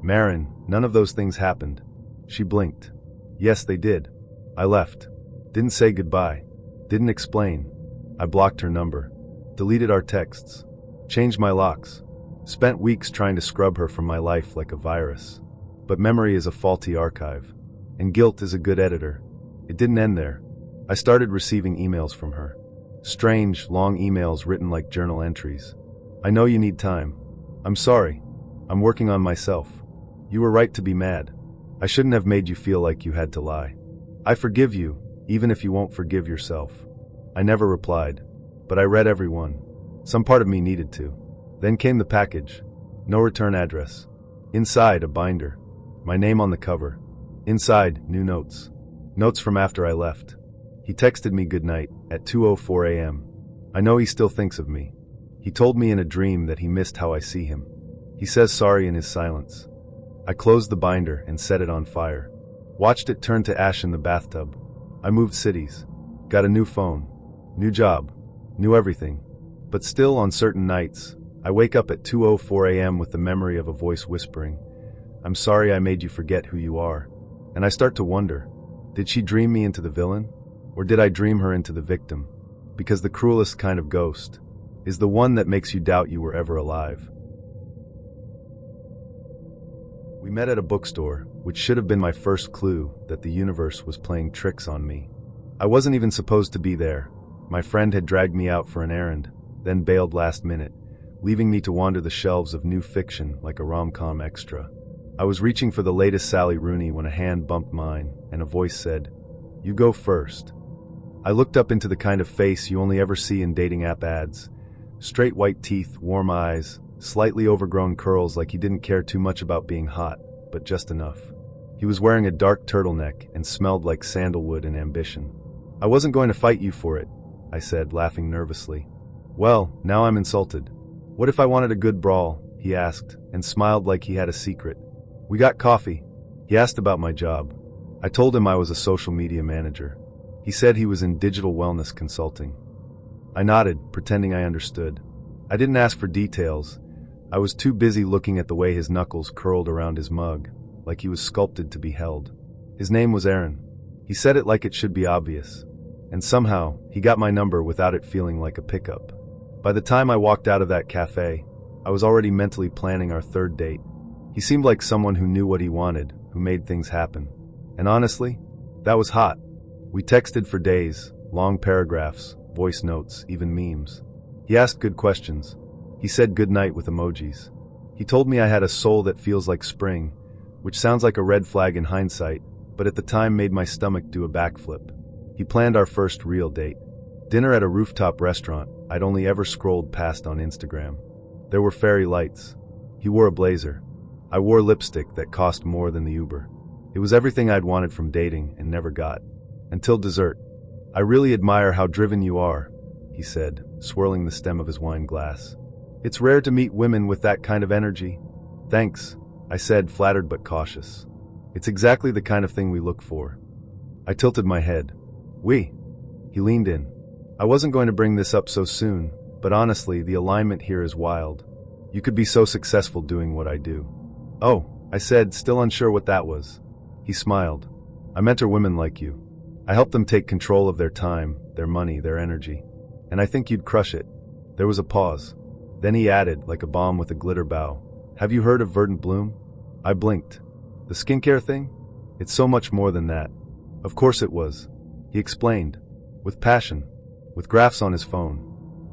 "Marin, none of those things happened." She blinked. "Yes, they did." I left. Didn't say goodbye. Didn't explain. I blocked her number. Deleted our texts. Changed my locks. Spent weeks trying to scrub her from my life like a virus. But memory is a faulty archive. And guilt is a good editor. It didn't end there. I started receiving emails from her. Strange, long emails written like journal entries. "I know you need time. I'm sorry. I'm working on myself. You were right to be mad. I shouldn't have made you feel like you had to lie. I forgive you, even if you won't forgive yourself." I never replied, but I read every one. Some part of me needed to. Then came the package. No return address. Inside, a binder. My name on the cover. Inside, new notes. Notes from after I left. He texted me goodnight at 2:04 a.m. I know he still thinks of me. He told me in a dream that he missed how I see him. He says sorry in his silence. I closed the binder and set it on fire. Watched it turn to ash in the bathtub. I moved cities. Got a new phone. New job. Knew everything. But still, on certain nights, I wake up at 2:04 a.m. with the memory of a voice whispering, "I'm sorry I made you forget who you are." And I start to wonder, did she dream me into the villain? Or did I dream her into the victim? Because the cruelest kind of ghost is the one that makes you doubt you were ever alive. We met at a bookstore, which should have been my first clue that the universe was playing tricks on me. I wasn't even supposed to be there. My friend had dragged me out for an errand, then bailed last minute, leaving me to wander the shelves of new fiction like a rom-com extra. I was reaching for the latest Sally Rooney when a hand bumped mine, and a voice said, "You go first." I looked up into the kind of face you only ever see in dating app ads. Straight white teeth, warm eyes, slightly overgrown curls like he didn't care too much about being hot, but just enough. He was wearing a dark turtleneck and smelled like sandalwood and ambition. "I wasn't going to fight you for it," I said, laughing nervously. "Well, now I'm insulted." "What if I wanted a good brawl?" he asked, and smiled like he had a secret. We got coffee. He asked about my job. I told him I was a social media manager. He said he was in digital wellness consulting. I nodded, pretending I understood. I didn't ask for details. I was too busy looking at the way his knuckles curled around his mug, like he was sculpted to be held. His name was Aaron. He said it like it should be obvious. And somehow, he got my number without it feeling like a pickup. By the time I walked out of that cafe, I was already mentally planning our third date. He seemed like someone who knew what he wanted, who made things happen. And honestly, that was hot. We texted for days, long paragraphs, voice notes, even memes. He asked good questions. He said goodnight with emojis. He told me I had a soul that feels like spring, which sounds like a red flag in hindsight, but at the time made my stomach do a backflip. He planned our first real date. Dinner at a rooftop restaurant I'd only ever scrolled past on Instagram. There were fairy lights. He wore a blazer. I wore lipstick that cost more than the Uber. It was everything I'd wanted from dating and never got. Until dessert. "I really admire how driven you are," he said, swirling the stem of his wine glass. "It's rare to meet women with that kind of energy." "Thanks," I said, flattered but cautious. "It's exactly the kind of thing we look for." I tilted my head. "We?" He leaned in. "I wasn't going to bring this up so soon, but honestly, the alignment here is wild. You could be so successful doing what I do." "Oh," I said, still unsure what that was. He smiled. "I mentor women like you. I help them take control of their time, their money, their energy. And I think you'd crush it." There was a pause. Then he added, like a bomb with a glitter bow, "Have you heard of Verdant Bloom?" I blinked. "The skincare thing? It's so much more than that." Of course it was. He explained. With passion. With graphs on his phone.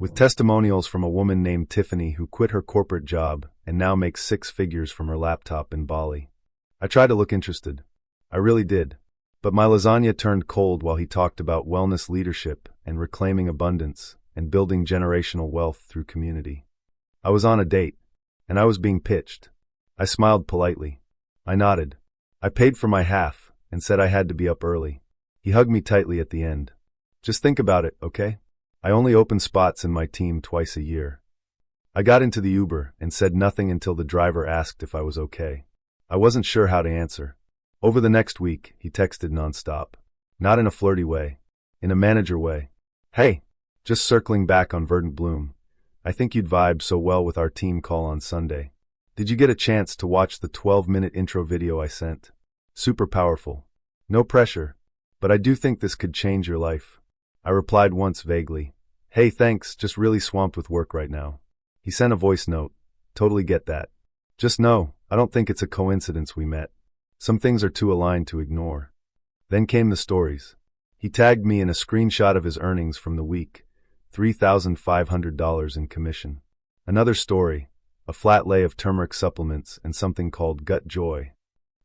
With testimonials from a woman named Tiffany who quit her corporate job and now makes 6 figures from her laptop in Bali. I tried to look interested. I really did. But my lasagna turned cold while he talked about wellness leadership and reclaiming abundance and building generational wealth through community. I was on a date, and I was being pitched. I smiled politely. I nodded. I paid for my half and said I had to be up early. He hugged me tightly at the end. "Just think about it, okay? I only open spots in my team twice a year." I got into the Uber and said nothing until the driver asked if I was okay. I wasn't sure how to answer. Over the next week, he texted nonstop. Not in a flirty way. In a manager way. "Hey, just circling back on Verdant Bloom. I think you'd vibe so well with our team call on Sunday. Did you get a chance to watch the 12-minute intro video I sent? Super powerful. No pressure, but I do think this could change your life." I replied once vaguely. "Hey, thanks, just really swamped with work right now." He sent a voice note. "Totally get that. Just know, I don't think it's a coincidence we met. Some things are too aligned to ignore." Then came the stories. He tagged me in a screenshot of his earnings from the week, $3,500 in commission. Another story, a flat lay of turmeric supplements and something called gut joy.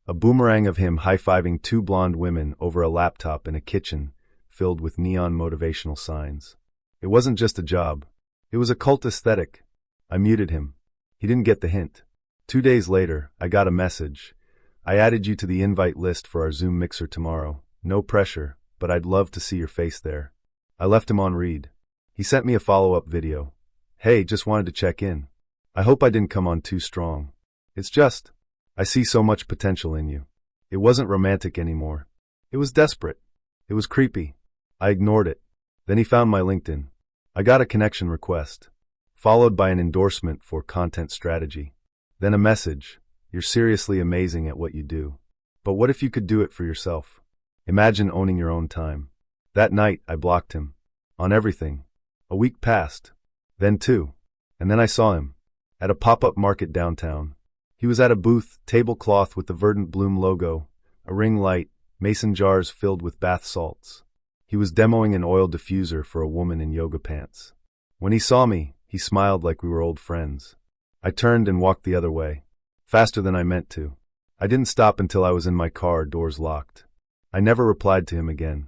A boomerang of him high-fiving 2 blonde women over a laptop in a kitchen filled with neon motivational signs. It wasn't just a job. It was a cult aesthetic. I muted him. He didn't get the hint. 2 days later, I got a message. I added you to the invite list for our Zoom mixer tomorrow. No pressure, but I'd love to see your face there. I left him on read. He sent me a follow-up video. Hey, just wanted to check in. I hope I didn't come on too strong. It's just, I see so much potential in you. It wasn't romantic anymore. It was desperate. It was creepy. I ignored it. Then he found my LinkedIn. I got a connection request, followed by an endorsement for content strategy. Then a message. You're seriously amazing at what you do. But what if you could do it for yourself? Imagine owning your own time. That night, I blocked him. On everything. A week passed. Then two. And then I saw him. At a pop-up market downtown. He was at a booth, tablecloth with the Verdant Bloom logo, a ring light, mason jars filled with bath salts. He was demoing an oil diffuser for a woman in yoga pants. When he saw me, he smiled like we were old friends. I turned and walked the other way. Faster than I meant to. I didn't stop until I was in my car, doors locked. I never replied to him again.